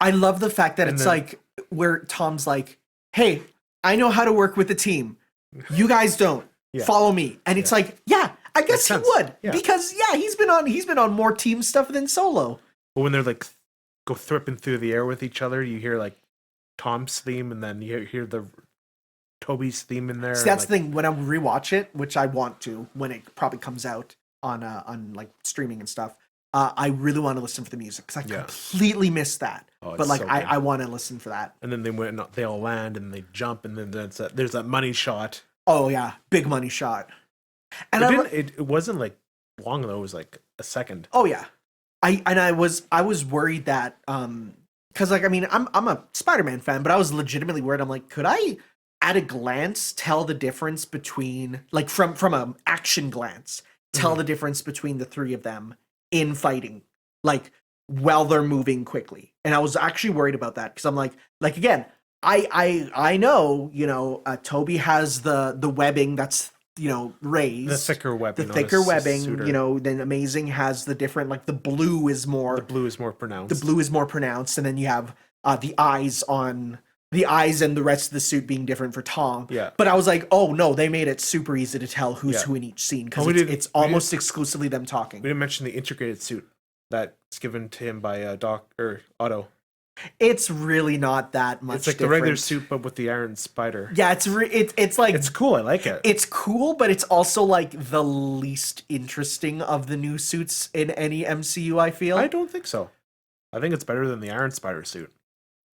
I love the fact that And it's then- like where Tom's like, "Hey, I know how to work with the team. You guys don't. Yeah. Follow me." And it's like, "Yeah, I guess he sense. would." Yeah. Because yeah, he's been on more team stuff than solo. but when they're like go thripping through the air with each other, you hear like Tom's theme, and then you hear the Toby's theme in there. See, that's like, the thing when I rewatch it, which I want to when it probably comes out on like streaming and stuff. I really want to listen for the music because I Yeah. completely missed that. Oh, it's but like so I good. want to listen for that. And then they all land and they jump, and then there's that money shot. Oh yeah, big money shot. And It wasn't like long though. It was like a second. oh yeah, I was worried that because like I mean I'm a Spider-Man fan, but I was legitimately worried. I'm like, could I at a glance tell the difference between like from an action glance tell the difference between the three of them in fighting, like while they're moving quickly? And I was actually worried about that because I'm like again, I know, you know, Toby has the webbing that's, you know, raised, The thicker the webbing. thicker webbing, suitor. you know. Then Amazing has the different, like the blue is more The blue is more pronounced. pronounced, and then you have the eyes and the rest of the suit being different for Tom. Yeah. But I was like, oh no, they made it super easy to tell who's Yeah. who in each scene because Oh, it's almost exclusively them talking. We didn't mention the integrated suit that's given to him by Otto. It's really not that much. It's like the regular different. suit, but with the Iron Spider. Yeah, it's like It's cool. I like it. it's cool, but it's also like the least interesting of the new suits in any MCU. I feel. I don't think so. I think it's better than the Iron Spider suit.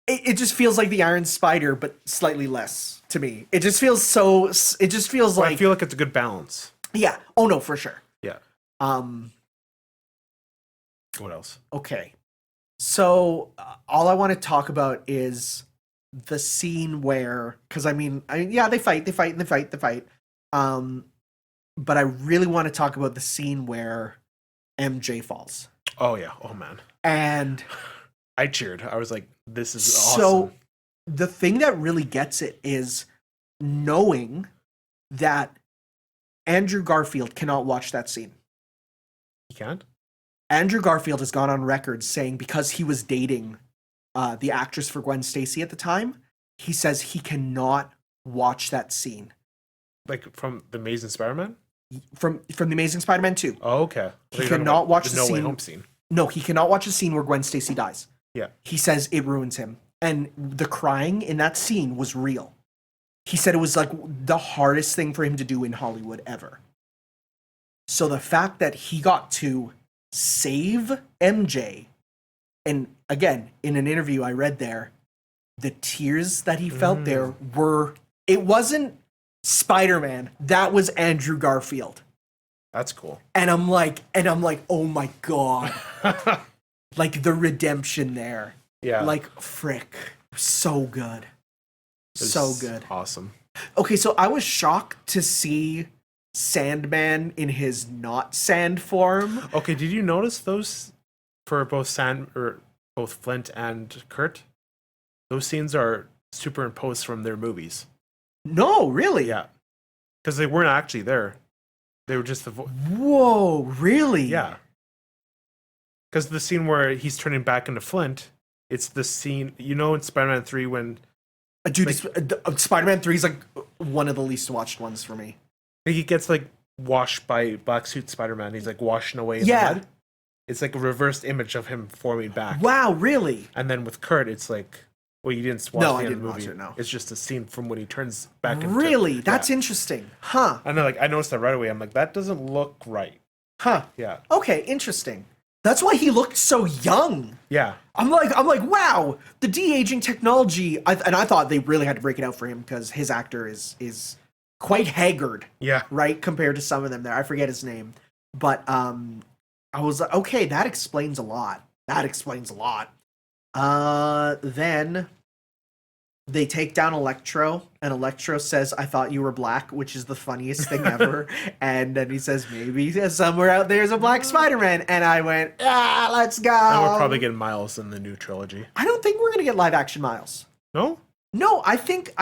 It just feels like the Iron Spider, but slightly less to me. It just feels so. It just feels Well, like I feel like it's a good balance. yeah. Oh no, for sure. Yeah. What else? Okay. So all I want to talk about is the scene where, because I mean, yeah, they fight. But I really want to talk about the scene where MJ falls. Oh yeah. Oh man. And I cheered. I was like, "This is so awesome." the thing that really gets it is knowing that Andrew Garfield cannot watch that scene. You can't. Andrew Garfield has gone on record saying because he was dating the actress for Gwen Stacy at the time, he says he cannot watch that scene. Like from the Amazing Spider-Man? From the Amazing Spider-Man 2. Oh, okay. He cannot watch the No scene. Way Home scene. No, he cannot watch a scene where Gwen Stacy dies. Yeah. He says it ruins him. And the crying in that scene was real. He said it was like the hardest thing for him to do in Hollywood ever. So the fact that he got to save MJ, and again, in an interview I read there, the tears that he felt there were, it wasn't Spider-Man, that was Andrew Garfield. That's cool. And I'm like, oh my God. Like the redemption there. Yeah. Like, frick. So good. So good. Awesome. Okay, so I was shocked to see Sandman in his not sand form. Okay, did you notice those for both both Flint and Kurt? Those scenes are superimposed from their movies. No, really? Yeah. Because they weren't actually there. They were just the Whoa, really? Yeah. Because the scene where he's turning back into Flint, it's the scene, you know, in Spider-Man 3 when... Dude, Spider-Man 3 is like one of the least watched ones for me. He gets like washed by Black Suit Spider-Man. He's like washing away in the mud. It's like a reversed image of him forming back. Wow, really? And then with Kurt, it's like, well, you didn't watch the end of the movie. Watch it, no. It's just a scene from when he turns back into... Really? That's interesting. Huh. I know, like, I noticed that right away. I'm like, that doesn't look right. Huh. Yeah. Okay, interesting. That's why he looked so young. Yeah. I'm like, wow, the de-aging technology. I thought they really had to break it out for him because his actor is quite haggard. Yeah. Right, compared to some of them there. I forget his name, but I was like, okay, that explains a lot. Then they take down Electro, and Electro says, "I thought you were black," which is the funniest thing ever. And then he says, "Maybe somewhere out there's a black Spider-Man." And I went, let's go. And we're probably getting Miles in the new trilogy. I don't think we're gonna get live action Miles. No? No, I think.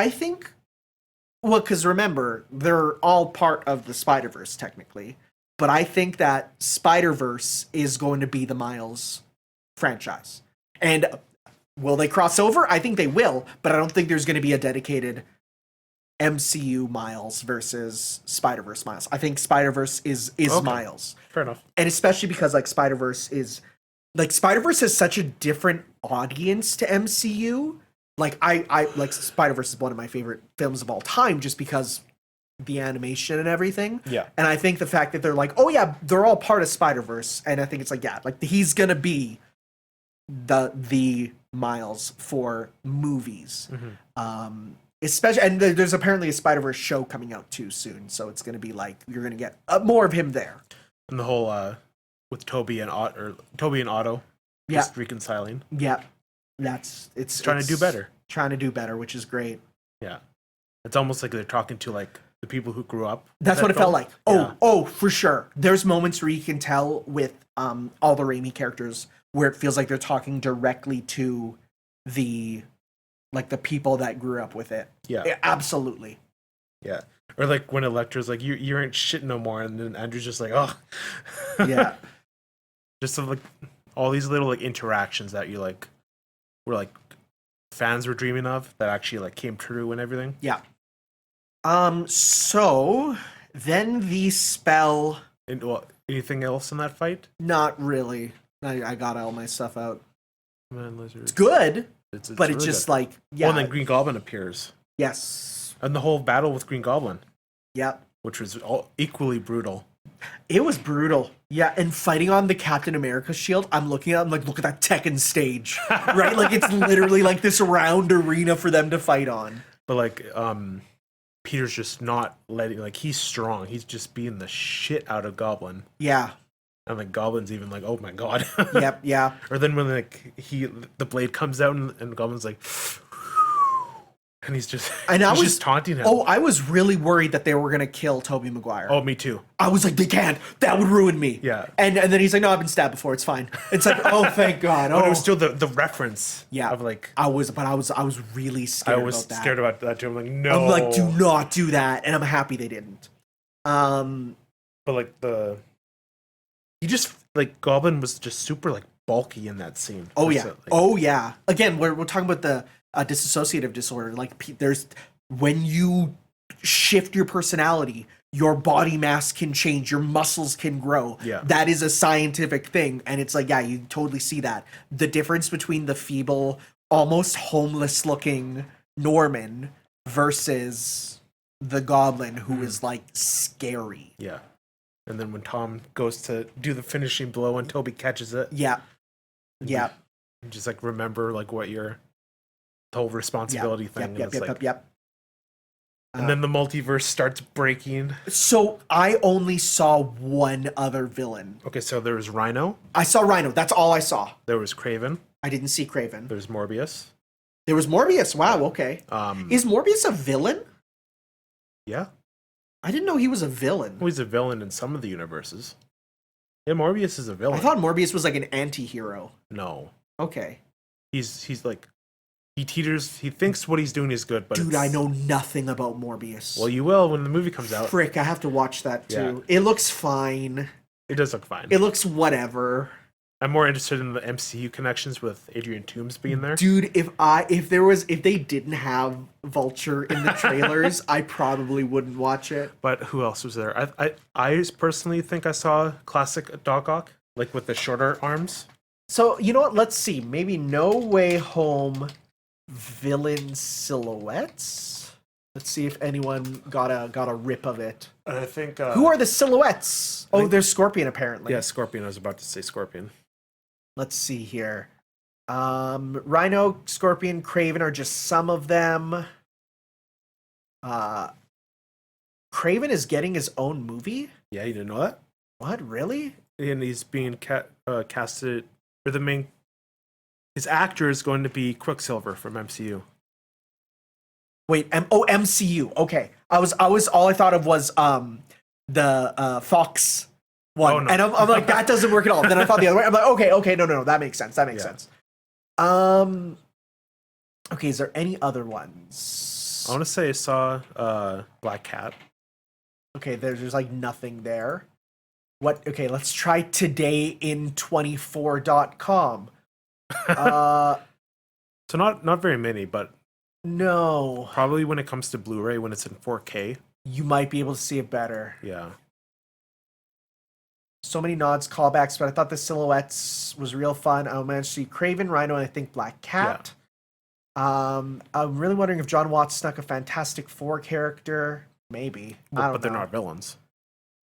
Well, because remember, they're all part of the Spider-Verse technically, but I think that Spider-Verse is going to be the Miles franchise, and will they cross over? I think they will, but I don't think there's going to be a dedicated MCU Miles versus Spider-Verse Miles. I think Spider-Verse is okay. Miles. Fair enough. And especially because like Spider-Verse has such a different audience to MCU. Like I like Spider-Verse is one of my favorite films of all time just because the animation and everything. Yeah. And I think the fact that they're like, oh yeah, they're all part of Spider-Verse, and I think it's like, yeah, like he's going to be the Miles for movies. Especially, and there's apparently a Spider-Verse show coming out too soon, so it's going to be like you're going to get more of him there. And the whole with Toby and Otto, just reconciling. Yeah, it's trying to do better. Trying to do better, which is great. Yeah, it's almost like they're talking to like the people who grew up. That's what it felt like. Yeah. Oh, for sure. There's moments where you can tell with all the Raimi characters where it feels like they're talking directly to the people that grew up with it. Yeah, absolutely. Yeah, or like when Electro's like, you ain't shit no more, and then Andrew's just like, oh, yeah. Just like all these little like interactions that you like were like fans were dreaming of that actually like came true and everything. Yeah. So then the spell. And anything else in that fight? Not really. I got all my stuff out. Man, lizard. It's good, it's but really it's just good. like, yeah. Well, and then Green Goblin appears. Yes. And the whole battle with Green Goblin. Yep. Which was all equally brutal. It was brutal. Yeah, and fighting on the Captain America shield, I'm like, look at that Tekken stage. Right? Like, it's literally like this round arena for them to fight on. But like, Peter's just not letting, like, he's strong. He's just beating the shit out of Goblin. Yeah. And like Goblin's even like, oh my god. Yep, yeah. Or then when like the blade comes out and Goblin's like And he's just And I was just taunting him. Oh, I was really worried that they were gonna kill Tobey Maguire. Oh, me too. I was like, they can't. That would ruin me. Yeah. And then he's like, no, I've been stabbed before. It's fine. It's like, oh, thank God. But Oh, it was still the reference. yeah. Of like, I was really I scared was about that. scared about that too. I'm like, no. I'm like, do not do that. And I'm happy they didn't. But like he just like Goblin was just super like bulky in that scene. Oh Just, yeah. like, Oh yeah. Again, we're talking about the dissociative disorder. Like there's when you shift your personality, your body mass can change, your muscles can grow. Yeah. That is a scientific thing. And it's like, yeah, you totally see that. The difference between the feeble, almost homeless looking Norman versus the Goblin who is like scary. Yeah. And then when Tom goes to do the finishing blow and Toby catches it. Yeah. Yeah. And just like remember like what your whole responsibility thing. Yep. And then the multiverse starts breaking. So I only saw one other villain. Okay, so there was Rhino. I saw Rhino. That's all I saw. There was Craven. I didn't see Craven. There's Morbius. There was Morbius. Wow, okay. Is Morbius a villain? Yeah. I didn't know he was a villain. Well, he's a villain in some of the universes. Yeah, Morbius is a villain. I thought Morbius was like an anti-hero. No. Okay. He's like he teeters. He thinks what he's doing is good, but Dude, I know nothing about Morbius. Well, you will when the movie comes out. Frick, I have to watch that too. Yeah. It looks fine. It does look fine. It looks whatever. I'm more interested in the MCU connections with Adrian Toomes being there. Dude, if they didn't have Vulture in the trailers, I probably wouldn't watch it. But who else was there? I personally think I saw classic Doc Ock, like with the shorter arms. So, you know what? Let's see. Maybe No Way Home villain silhouettes. Let's see if anyone got a rip of it. I think Who are the silhouettes? Oh, there's Scorpion apparently. Yeah, Scorpion. I was about to say Scorpion. Let's see here. Rhino, Scorpion, Craven are just some of them. Craven is getting his own movie? Yeah, you didn't know that? What, really? And he's being casted, or his actor is going to be Quicksilver from MCU. Wait, MCU. Okay. I was all I thought of was the Fox one. Oh, no. And I'm like, that doesn't work at all. Then I thought the other way. I'm like, okay, no, that makes sense. That makes sense. Okay, is there any other ones? I want to say I saw Black Cat. Okay, there's like nothing there. What? Okay, let's try todayin24.com. So not very many, but No. probably when it comes to Blu-ray, when it's in 4K. You might be able to see it better. Yeah. So many nods, callbacks, but I thought the silhouettes was real fun. I managed to see Craven, Rhino, and I think Black Cat. I'm really wondering if John Watts snuck a Fantastic Four character. Maybe. I don't But they're know. not villains.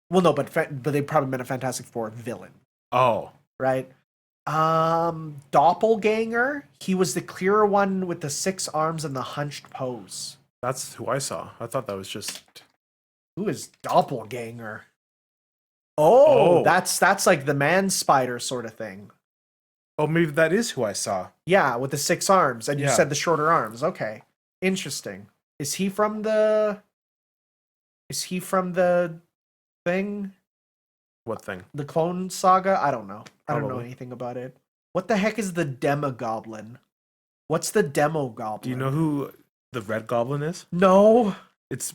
Well, no, but they probably meant a Fantastic Four villain, Oh. right? Doppelganger. He was the clearer one with the 6 arms and the hunched pose. That's who I saw. I thought that was just... Who is Doppelganger? Oh, that's like the man spider sort of thing. Oh, maybe that is who I saw. Yeah, with the 6 arms, and you Yeah. said the shorter arms. Okay, interesting. Is he from the thing? What thing? The Clone Saga? I don't know. I don't know Probably. anything about it. What the heck is the Demogoblin? What's the Demogoblin? Do you know who the Red Goblin is? No. It's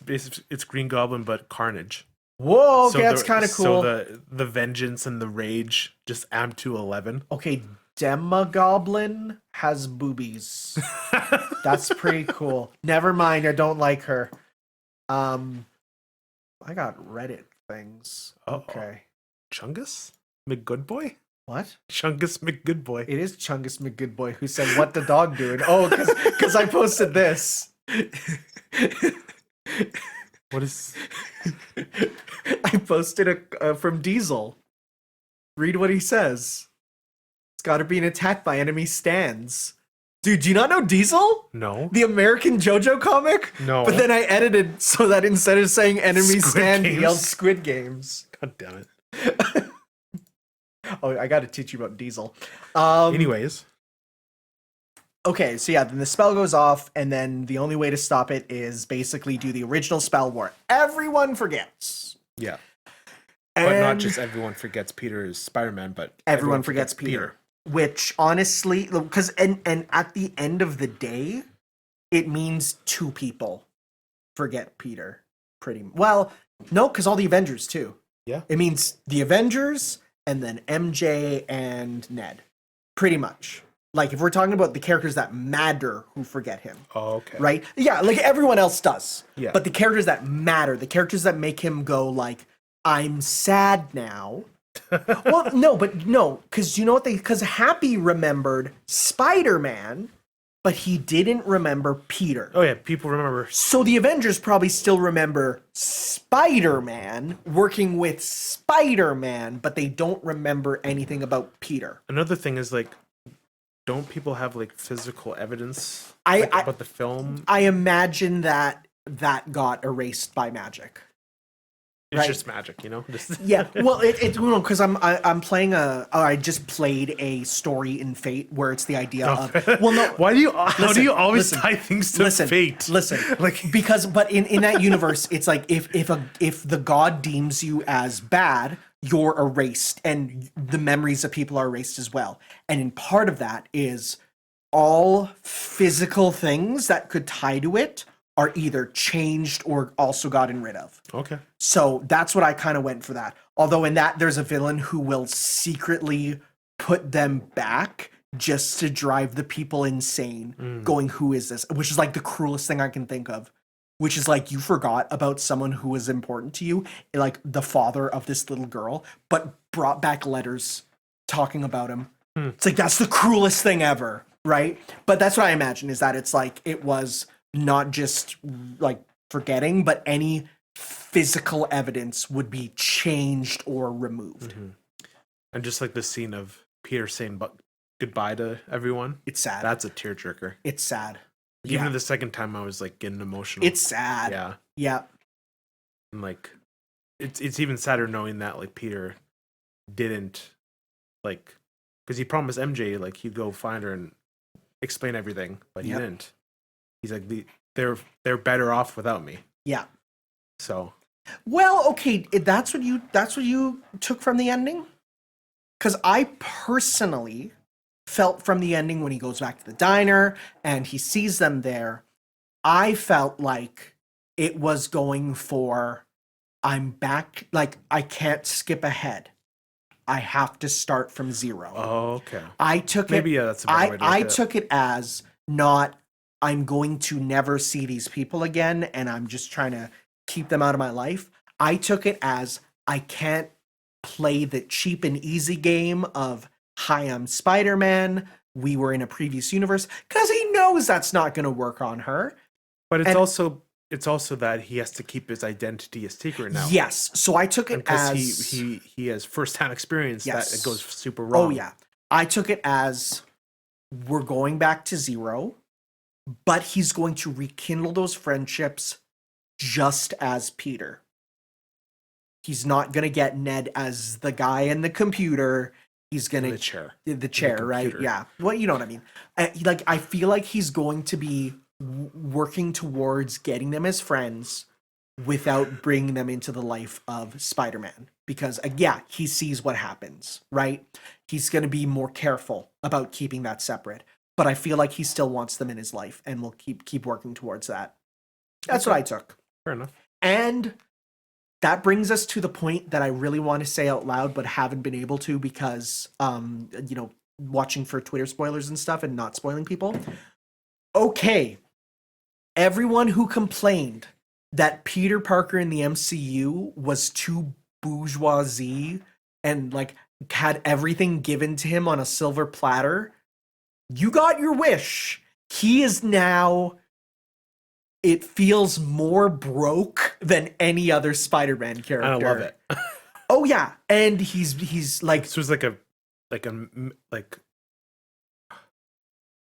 Green Goblin, but Carnage. Whoa. Okay, So that's the- kind of cool. So the vengeance and the rage just amped to 11. Okay, Demogoblin has boobies. That's pretty cool. Never mind, I don't like her. I got Reddit things. Uh-oh. Okay. Chungus McGoodboy? What? Chungus McGoodboy. It is Chungus McGoodboy who said, "What the dog doing?" Oh, because I posted this. What is... I posted from Diesel. Read what he says. It's got to be an attack by enemy stands. Dude, do you not know Diesel? No. The American JoJo comic? No. But then I edited so that instead of saying enemy Squid stand, he Games? yelled Squid Games. God damn it. Oh, I got to teach you about Diesel. Anyways. Okay, so yeah, then the spell goes off, and then the only way to stop it is basically do the original spell where everyone forgets. Yeah. And But not just everyone forgets Peter is Spider-Man, but everyone forgets Peter. Which honestly, because and at the end of the day, it means 2 people forget Peter. Well, no, because all the Avengers too. Yeah. It means the Avengers and then MJ and Ned. Pretty much. Like, if we're talking about the characters that matter who forget him. Oh, okay. Right? Yeah, like everyone else does. Yeah. But the characters that matter, the characters that make him go like, I'm sad now. Well, no, because you know what because Happy remembered Spider-Man, but he didn't remember Peter. Oh yeah, people remember. So the Avengers probably still remember Spider-Man working with Spider-Man, but they don't remember anything about Peter. Another thing is like, don't people have like physical evidence about the film? I imagine that got erased by magic. It's right. just magic, you know. Yeah, well, it's because I'm playing I just played a story in Fate where it's the idea of well, no. Why do you? How do you always tie things to Fate? Listen, like but in that universe, it's like if the god deems you as bad, you're erased, and the memories of people are erased as well. And in part of that is all physical things that could tie to it are either changed or also gotten rid of. Okay. So that's what I kind of went for that. Although in that there's a villain who will secretly put them back just to drive the people insane, going, who is this? Which is like the cruelest thing I can think of. Which is like, you forgot about someone who was important to you, like the father of this little girl, but brought back letters talking about him. It's like, that's the cruelest thing ever, right? But that's what I imagine, is that it's like, it was not just like forgetting, but any physical evidence would be changed or removed. And just like the scene of Peter saying goodbye to everyone. It's sad. That's a tearjerker. It's sad. Even the second time I was like getting emotional. It's sad. Yeah. Yeah. And like it's even sadder knowing that like Peter didn't like, because he promised MJ like he'd go find her and explain everything, but he didn't. He's like, they're better off without me. Yeah. So. Well, okay, that's what you took from the ending? Because I personally felt from the ending when he goes back to the diner and he sees them there, I felt like it was going for, I'm back, like I can't skip ahead. I have to start from zero. Oh, okay. I took Maybe, it. that's a better way to look I at it. took it as not, I'm going to never see these people again, and I'm just trying to keep them out of my life. I took it as, I can't play the cheap and easy game of, hi, I'm Spider-Man, we were in a previous universe, because he knows that's not going to work on her. But it's also that he has to keep his identity a secret now. Yes, so I took it because as he has first-hand experience that it goes super Oh wrong. yeah, I took it as, we're going back to zero, but he's going to rekindle those friendships just as Peter. He's not going to get Ned as the guy in the computer. He's going to... The chair, right? Yeah. Well, you know what I mean. I feel like he's going to be working towards getting them as friends without bringing them into the life of Spider-Man. Because, he sees what happens, right? He's going to be more careful about keeping that separate. But I feel like he still wants them in his life and will keep working towards that. That's what I took. Fair enough. And that brings us to the point that I really want to say out loud, but haven't been able to because, watching for Twitter spoilers and stuff and not spoiling people. Okay. Everyone who complained that Peter Parker in the MCU was too bourgeoisie and like had everything given to him on a silver platter, you got your wish. He is now, it feels more broke than any other Spider-Man character. I love it. Oh yeah, and he's like, this was like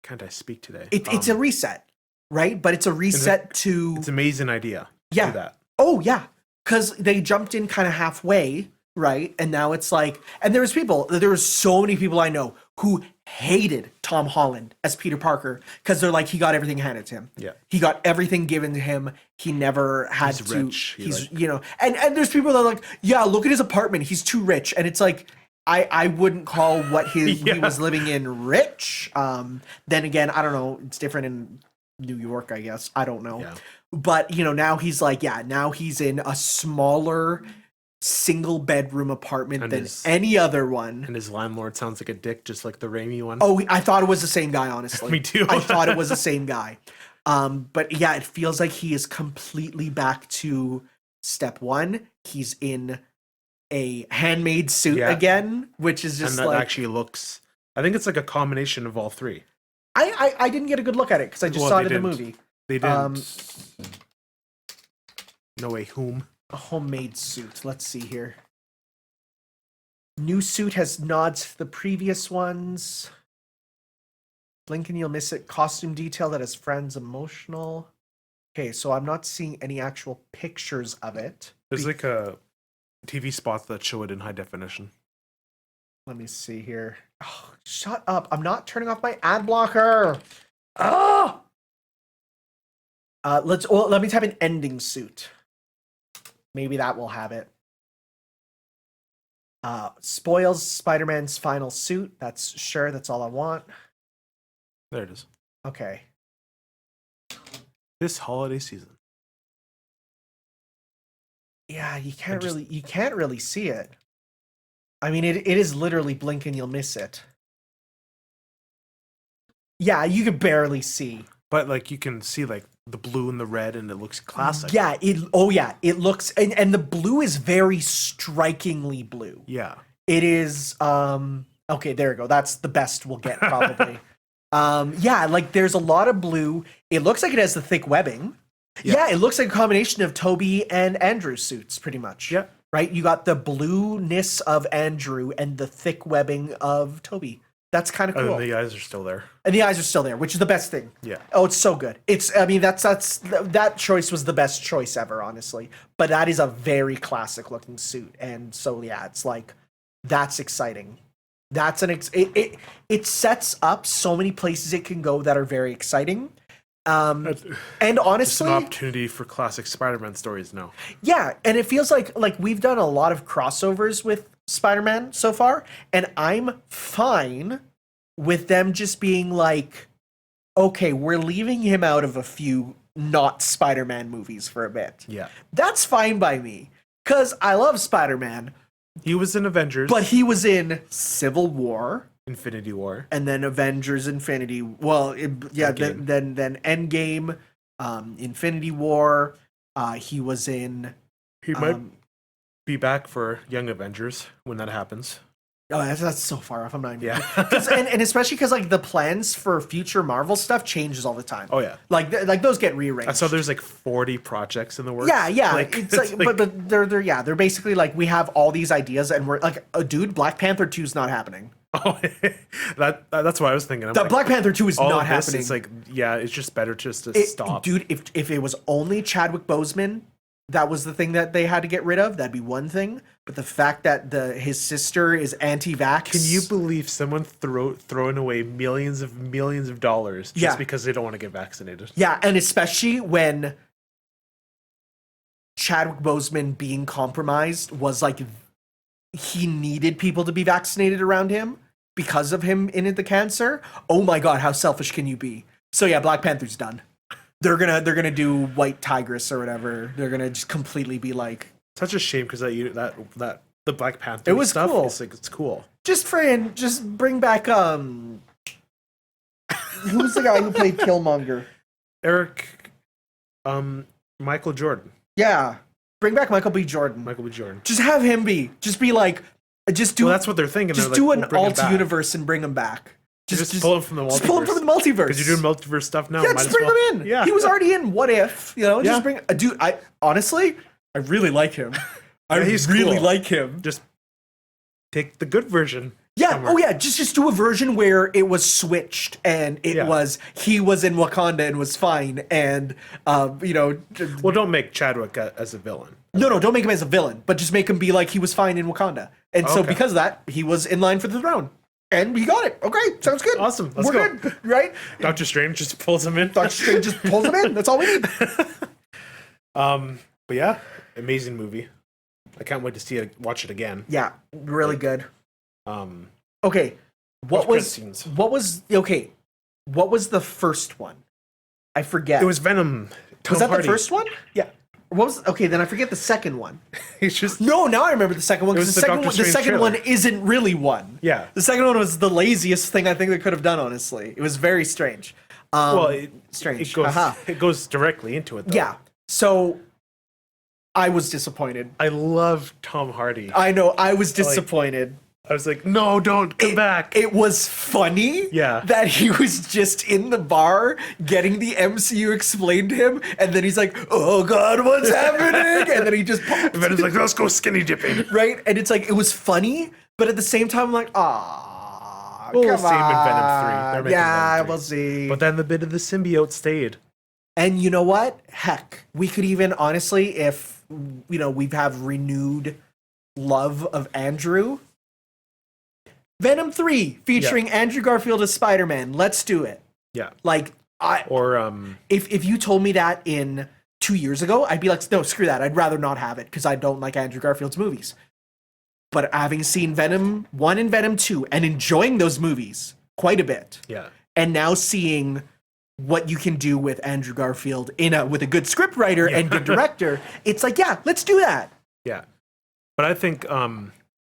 can't I speak today? It's a reset, right? But it's a reset to... It's an amazing idea. Yeah. To do that. Oh yeah, because they jumped in kind of halfway, right? And now it's like, and there was so many people I know who hated Tom Holland as Peter Parker because they're like, he got everything handed to him. Yeah. He got everything given to him. He never had He's to. rich. He's, you know, and there's people that are like, yeah, look at his apartment. He's too rich. And it's like, I wouldn't call what he was living in rich. Then again, I don't know. It's different in New York, I guess. I don't know. Yeah. But, you know, now he's like, now he's in a smaller single bedroom apartment than any other one. And his landlord sounds like a dick, just like the Raimi one. Oh, I thought it was the same guy, honestly. Me too. I thought it was the same guy. But yeah, it feels like he is completely back to step one. He's in a handmade suit again, which is just and that actually looks, I think it's like a combination of all three. I didn't get a good look at it because I just saw it in the movie. They didn't. No way, whom? A homemade suit. Let's see here. New suit has nods to the previous ones. Blink and you'll miss it. Costume detail that has friends emotional. Okay, so I'm not seeing any actual pictures of it. There's like a TV spot that show it in high definition. Let me see here. Oh, shut up. I'm not turning off my ad blocker. Oh! Let me type in ending suit. Maybe that will have it. Spoils Spider-Man's final suit. That's all I want. There it is. Okay. This holiday season. Yeah, you can't really see it. I mean, it is literally blink and you'll miss it. Yeah, you could barely see. But like you can see like the blue and the red, and it looks classic. Yeah, it looks, and the blue is very strikingly blue. Yeah. It is okay, there we go. That's the best we'll get probably. Yeah, like there's a lot of blue. It looks like it has the thick webbing. Yeah, it looks like a combination of Toby and Andrew's suits pretty much. Yeah. Right? You got the blueness of Andrew and the thick webbing of Toby. That's kind of cool. And the eyes are still there. And the eyes are still there, which is the best thing. Yeah. Oh, it's so good. That choice was the best choice ever, honestly. But that is a very classic looking suit. And so, yeah, it's like, that's exciting. It sets up so many places it can go that are very exciting. And honestly, it's an opportunity for classic Spider-Man stories now. Yeah, and it feels like we've done a lot of crossovers with Spider-Man so far, and I'm fine with them just being like, okay, we're leaving him out of a few not Spider-Man movies for a bit. Yeah. That's fine by me, because I love Spider-Man. He was in Avengers. But he was in Civil War. Infinity War. And then Avengers Infinity. Well, Endgame. Then Endgame, Infinity War. He was in... He might be back for Young Avengers when that happens. Oh, that's so far off. I'm not even... Yeah. and especially because like the plans for future Marvel stuff changes all the time. Oh, yeah. Like those get rearranged. I saw there's like 40 projects in the works. Yeah. Like, it's like, but they're basically like, we have all these ideas and we're like, dude, Black Panther 2 is not happening. Oh, that's what I was thinking. Black Panther 2 is not happening. It's like, yeah, it's just better just to stop. Dude, if it was only Chadwick Boseman, that was the thing that they had to get rid of, that'd be one thing. But the fact that his sister is anti-vax... Can you believe someone throwing away millions of dollars just because they don't want to get vaccinated? Yeah, and especially when Chadwick Boseman being compromised was like, he needed people to be vaccinated around him because of him in the cancer. Oh my god, how selfish can you be? So yeah, Black Panther's done. They're gonna do White Tigress or whatever. They're gonna just completely be like... Such a shame because that the Black Panther it was stuff cool. It's cool. Just bring back who's the guy who played Killmonger? Michael Jordan. Yeah. Bring back Michael B. Jordan. Michael B. Jordan. Just have him be. Just be like, Well, that's what they're thinking. Just they're do like, an alt-universe and bring him back. Just pull him from the multiverse. Just pull him from the multiverse. Because you're doing multiverse stuff now. Yeah, just bring him in. Yeah. He was already in What If. You know, just Yeah. bring... Dude, honestly, I really like him. He's really cool. like him. Just take the good version. Yeah, somewhere. oh yeah, just do a version where it was switched and it was, he was in Wakanda and was fine and, you know... Well, don't make Chadwick as a villain. No, don't make him as a villain, but just make him be like he was fine in Wakanda. And so because of that, he was in line for the throne. And we got it. Okay, sounds good. Awesome. Let's We're go. good, right? Doctor Strange just pulls him in. Doctor Strange just pulls him in. That's all we need. But yeah, amazing movie. I can't wait to watch it again. Yeah, really good. Um, Okay, what was the first one? I forget. it was Venom. Was that Tom the first one? Yeah. What was then I forget the second one. He's just No, now I remember the second one It because was the Doctor the Strange second one trailer. isn't really one. yeah. The second one was the laziest thing I think they could have done. Honestly, it was very strange. Strange. It goes directly into it. Though. Yeah. So I was disappointed. I love Tom Hardy. I know. I was disappointed. I was like, no, don't come back. It was funny Yeah. that he was just in the bar getting the MCU explained to him, and then he's like, oh God, what's happening? And then he just popped. And then it's like, let's go skinny dipping. Right? And it's like, it was funny, but at the same time, I'm like, ah, We'll come see him in Venom 3. They're on. making Yeah, Venom 3. we'll see. But then the bit of the symbiote stayed. And you know what? Heck, we could even, honestly, if, we have renewed love of Andrew, Venom 3 featuring Andrew Garfield as Spider-Man. Let's do it. Yeah. Like, if you told me that in 2 years ago, I'd be like, no, screw that. I'd rather not have it because I don't like Andrew Garfield's movies. But having seen Venom 1 and Venom 2 and enjoying those movies quite a bit, Yeah. and now seeing what you can do with Andrew Garfield with a good script writer and good director, it's like, yeah, let's do that. Yeah. But I think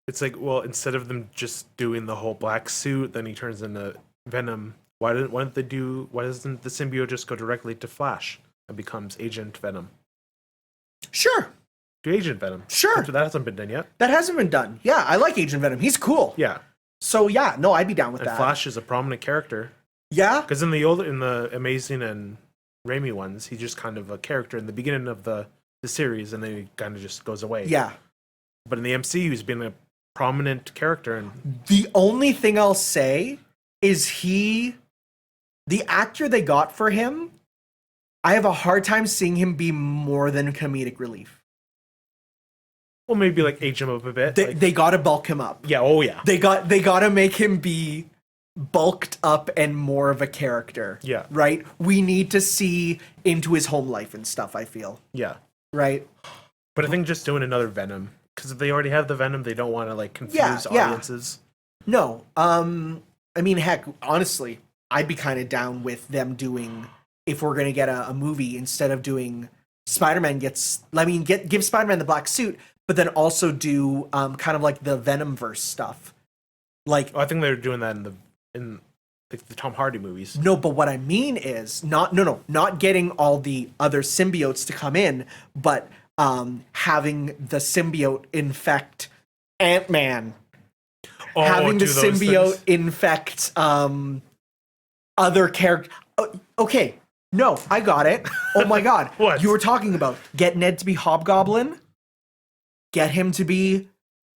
it's like, well, instead of them just doing the whole black suit, then he turns into Venom. Why doesn't the symbiote just go directly to Flash and becomes Agent Venom? Sure. Do Agent Venom. Sure. That hasn't been done yet. That hasn't been done. Yeah, I like Agent Venom. He's cool. Yeah. So yeah, no, I'd be down with And that. Flash is a prominent character. Yeah. Because in the Amazing and Raimi ones, he's just kind of a character in the beginning of the series, and then he kind of just goes away. Yeah. But in the MCU, he's been a prominent character. And The only thing I'll say is the actor they got for him, I have a hard time seeing him be more than comedic relief. well, maybe like age him up a bit. They got to bulk him up. Yeah. Oh yeah. They got to make him be bulked up and more of a character. Yeah. Right? We need to see into his home life and stuff, I feel. Yeah. Right? But I think just doing another Venom, because if they already have the Venom, they don't want to like confuse audiences. No. I mean, heck, honestly, I'd be kind of down with them doing, if we're going to get a movie, instead of doing Spider-Man give Spider-Man the black suit, but then also do kind of like the Venomverse stuff. Like, I think they're doing that in the Tom Hardy movies. no, but what I mean is not getting all the other symbiotes to come in, but having the symbiote infect Ant-Man. Having the symbiote infect other characters. Okay, no, I got it. Oh my God. What? You were talking about get Ned to be Hobgoblin, get him to be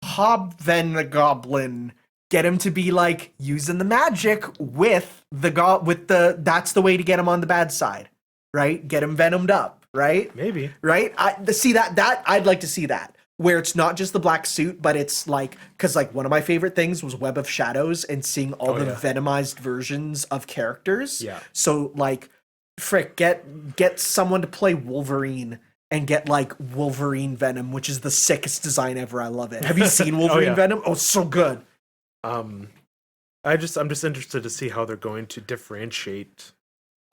Hobgoblin, get him to be like using the magic with that's the way to get him on the bad side, right? Get him venomed up, right? Maybe. Right? That I'd like to see that. Where it's not just the black suit, but it's like, because like one of my favorite things was Web of Shadows and seeing all the venomized versions of characters. Yeah. So like, frick, get someone to play Wolverine and get like Wolverine Venom, which is the sickest design ever. I love it. Have you seen Wolverine Venom? Oh, it's so good. I'm just interested to see how they're going to differentiate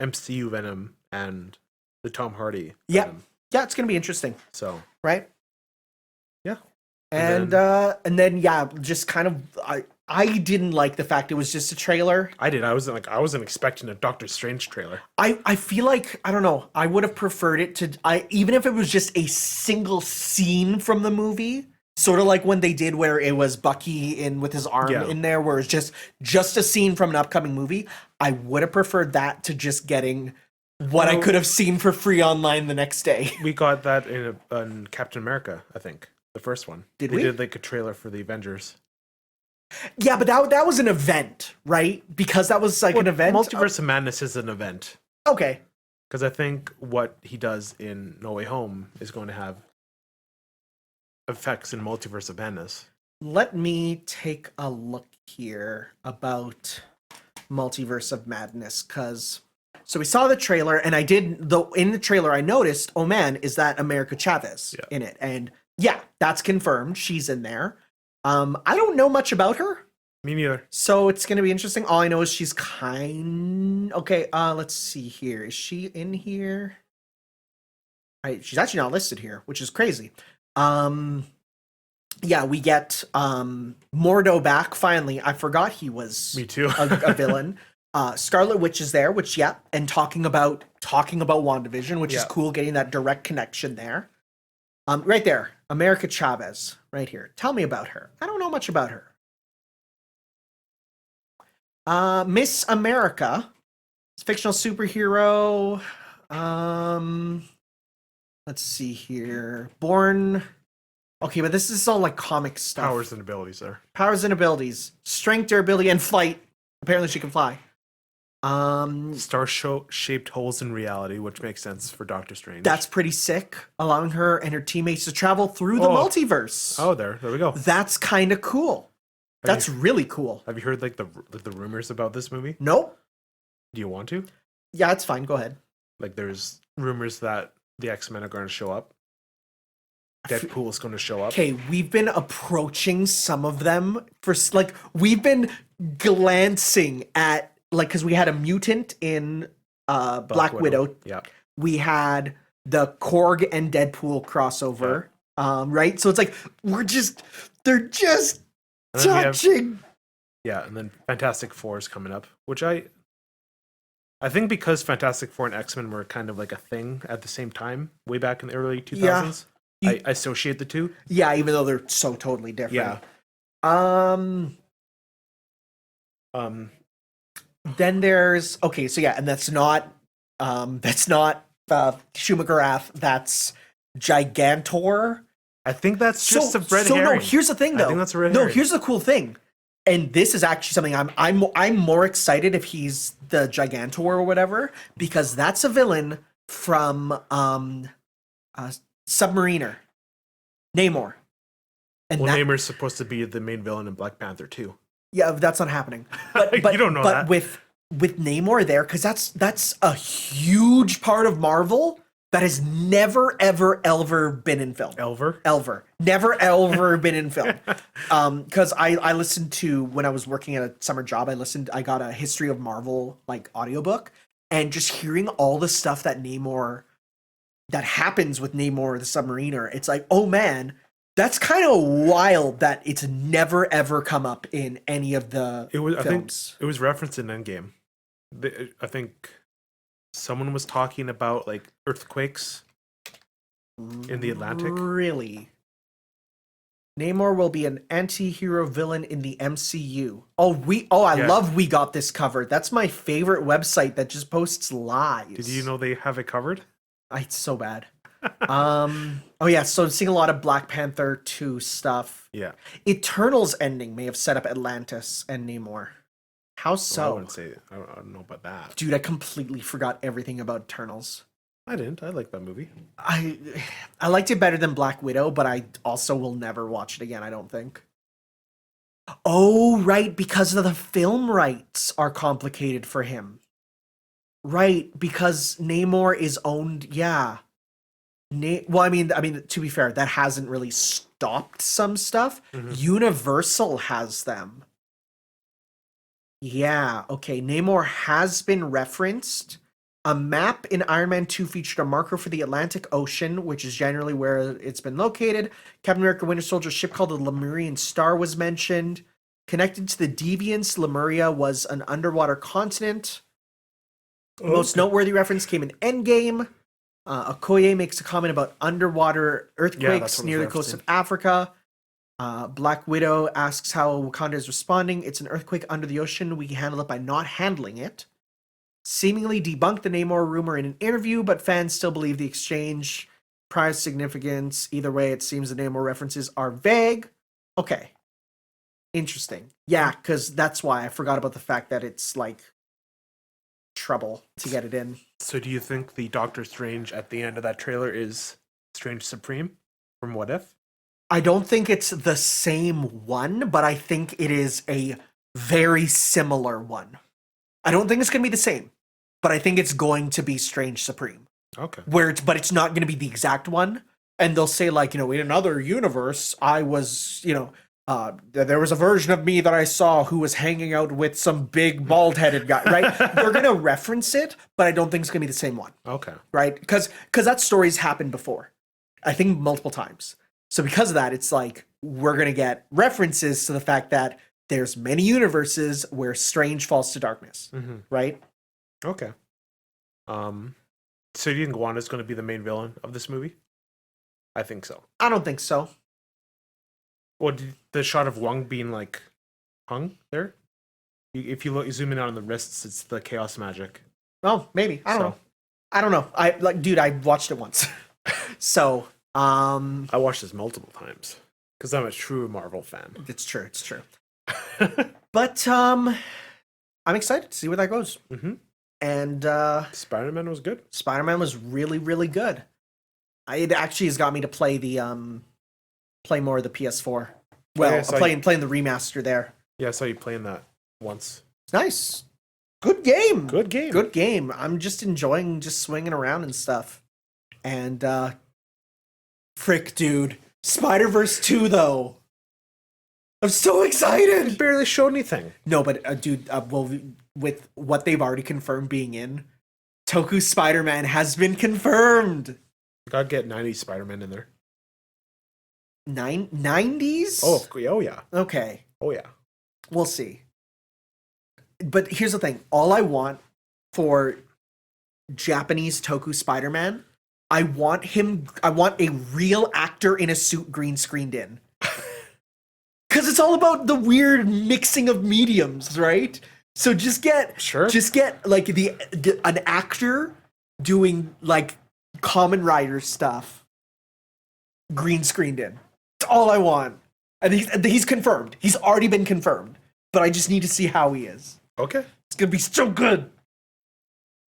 MCU Venom and the Tom Hardy Venom. Yeah, it's gonna be interesting. So right. Yeah. And then just kind of I didn't like the fact it was just a trailer. I did. I wasn't expecting a Doctor Strange trailer. I feel like, I don't know, I would have preferred it to even if it was just a single scene from the movie, sort of like when they did where it was Bucky in with his arm in there, where it's just a scene from an upcoming movie. I would have preferred that to just getting what I could have seen for free online the next day. We got that in Captain America, I think. The first one. They did like a trailer for the Avengers. Yeah, but that was an event, right? Because that was like an event. Multiverse of Madness is an event. Okay. Because I think what he does in No Way Home is going to have effects in Multiverse of Madness. Let me take a look here about Multiverse of Madness, because so we saw the trailer, and in the trailer I noticed, oh man, is that America Chavez in it? And yeah, that's confirmed. She's in there. I don't know much about her. Me neither. So it's gonna be interesting. All I know is she's okay. Let's see here. Is she in here? She's actually not listed here, which is crazy. Yeah, we get Mordo back finally. I forgot he was Me too. a villain. Scarlet Witch is there, which and talking about WandaVision, which is cool, getting that direct connection there. Right there, America Chavez, right here. Tell me about her. I don't know much about her. Miss America, fictional superhero. Let's see here. Born. Okay, but this is all like comic stuff. Powers and abilities there. Powers and abilities. Strength, durability, and flight. Apparently she can fly. Star-shaped holes in reality, which makes sense for Doctor Strange. That's pretty sick. Allowing her and her teammates to travel through the multiverse. Oh, there we go. That's kind of cool. That's really cool. Have you heard like the rumors about this movie? Nope. Do you want to? Yeah, it's fine. Go ahead. Like, there's rumors that the X-Men are going to show up. Deadpool is going to show up. Okay, we've been approaching some of them for like we've been glancing at like because we had a mutant in Black Widow. Yeah. We had the Korg and Deadpool crossover. Yeah. Right. So it's like they're just touching. And then Fantastic Four is coming up, which I think because Fantastic Four and X-Men were kind of like a thing at the same time, way back in the early 2000s. Yeah. I associate the two. Yeah, even though they're so totally different. Yeah. Then there's and that's not Shumagarath, that's Gigantor. I think that's just a red herring. No, here's the thing though. I think that's a red herring. No, here's the cool thing. And this is actually something I'm more excited if he's the Gigantor or whatever, because that's a villain from Submariner, Namor. And Namor's supposed to be the main villain in Black Panther too. Yeah, that's not happening. But you don't know that. But with Namor there, because that's a huge part of Marvel that has never ever been in film. Never ever been in film. Because I listened to, when I was working at a summer job, I got a history of Marvel like audiobook, and just hearing all the stuff that happens with Namor the Submariner, it's like, oh man, that's kind of wild that it's never ever come up in any of the films. I think it was referenced in Endgame. I think someone was talking about like earthquakes in the Atlantic. Really? Namor will be an anti-hero villain in the MCU. I love We Got This covered. That's my favorite website that just posts lies. Did you know they have it covered? It's so bad. So seeing a lot of Black Panther 2 stuff. Yeah. Eternals ending may have set up Atlantis and Namor. How so? I wouldn't say I don't know about that. Dude, I completely forgot everything about Eternals. I didn't. I like that movie. I liked it better than Black Widow, but I also will never watch it again, I don't think. Oh, right, because of the film rights are complicated for him. Right, because Namor is owned, yeah. I mean, to be fair, that hasn't really stopped some stuff. Mm-hmm. Universal has them. Yeah, okay. Namor has been referenced. A map in Iron Man 2 featured a marker for the Atlantic Ocean, which is generally where it's been located. Captain America Winter Soldier's ship called the Lemurian Star was mentioned. Connected to the Deviants, Lemuria was an underwater continent. Okay. Most noteworthy reference came in Endgame. Okoye makes a comment about underwater earthquakes near the coast of Africa. Black Widow asks how Wakanda is responding. It's an earthquake under the ocean. We can handle it by not handling it. Seemingly debunked the Namor rumor in an interview, but fans still believe the exchange. Prior significance. Either way, it seems the Namor references are vague. Okay. Interesting. Yeah, because that's why I forgot about the fact that it's like trouble to get it in. So do you think the Doctor Strange at the end of that trailer is Strange Supreme from What If? I don't think it's the same one, but I think it is a very similar one. I don't think it's going to be the same, but I think it's going to be Strange Supreme. Okay. But it's not going to be the exact one. And they'll say, like, in another universe, I was, there was a version of me that I saw who was hanging out with some big bald-headed guy, right? They're going to reference it, but I don't think it's going to be the same one. Okay. Right? Because that story's happened before. I think multiple times. So because of that, it's like, we're going to get references to the fact that there's many universes where Strange falls to darkness, right? Okay. So you think Wanda's going to be the main villain of this movie? I think so. I don't think so. Well, the shot of Huang being like hung there? If you zoom in on the wrists, it's the chaos magic. Oh, maybe. I don't know. I watched it once. So, I watched this multiple times because I'm a true Marvel fan. It's true. But I'm excited to see where that goes. Mm-hmm. And Spider-Man was good. Spider-Man was really, really good. It actually has got me to play play more of the PS4. Well, playing the remaster there. Yeah, I saw you playing that once. It's nice. Good game. Good game. I'm just enjoying just swinging around and stuff. And frick, dude, Spider-Verse 2 though. I'm so excited. It barely showed anything. No, but dude, well, with what they've already confirmed being in, Toku Spider-Man has been confirmed. Gotta get 90s Spider-Man in there. 90s? Oh yeah. Okay. Oh yeah. We'll see. But here's the thing. All I want for Japanese Toku Spider-Man, I want a real actor in a suit green screened in. Because it's all about the weird mixing of mediums, right? So just get like an actor doing like Kamen Rider stuff, green screened in. That's all I want. And he's confirmed. He's already been confirmed. But I just need to see how he is. Okay. It's gonna be so good.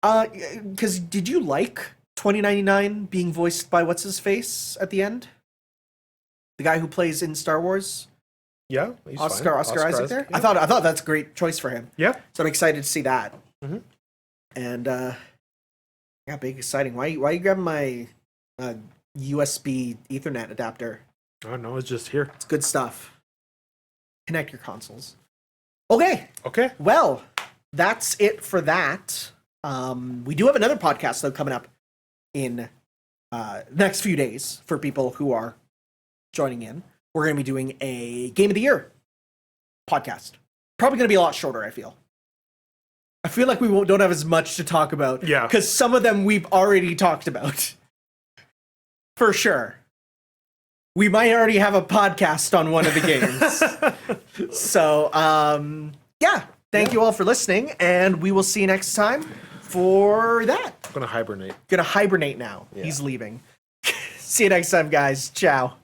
Because did you like 2099 being voiced by what's his face at the end? The guy who plays in Star Wars. Yeah, he's Oscar Isaac there. Yeah. I thought that's a great choice for him. Yeah. So I'm excited to see that. Mm-hmm. And yeah, big exciting. Why are you grabbing my USB Ethernet adapter? I don't know. It's just here. It's good stuff. Connect your consoles. Okay. Well, that's it for that. We do have another podcast though coming up in the next few days for people who are joining in. We're going to be doing a Game of the Year podcast. Probably going to be a lot shorter, I feel. I feel like we don't have as much to talk about. Yeah. Because some of them we've already talked about. For sure. We might already have a podcast on one of the games. So, yeah. Thank you all for listening, and we will see you next time for that. I'm going to hibernate. Gonna hibernate now. Yeah. He's leaving. See you next time, guys. Ciao.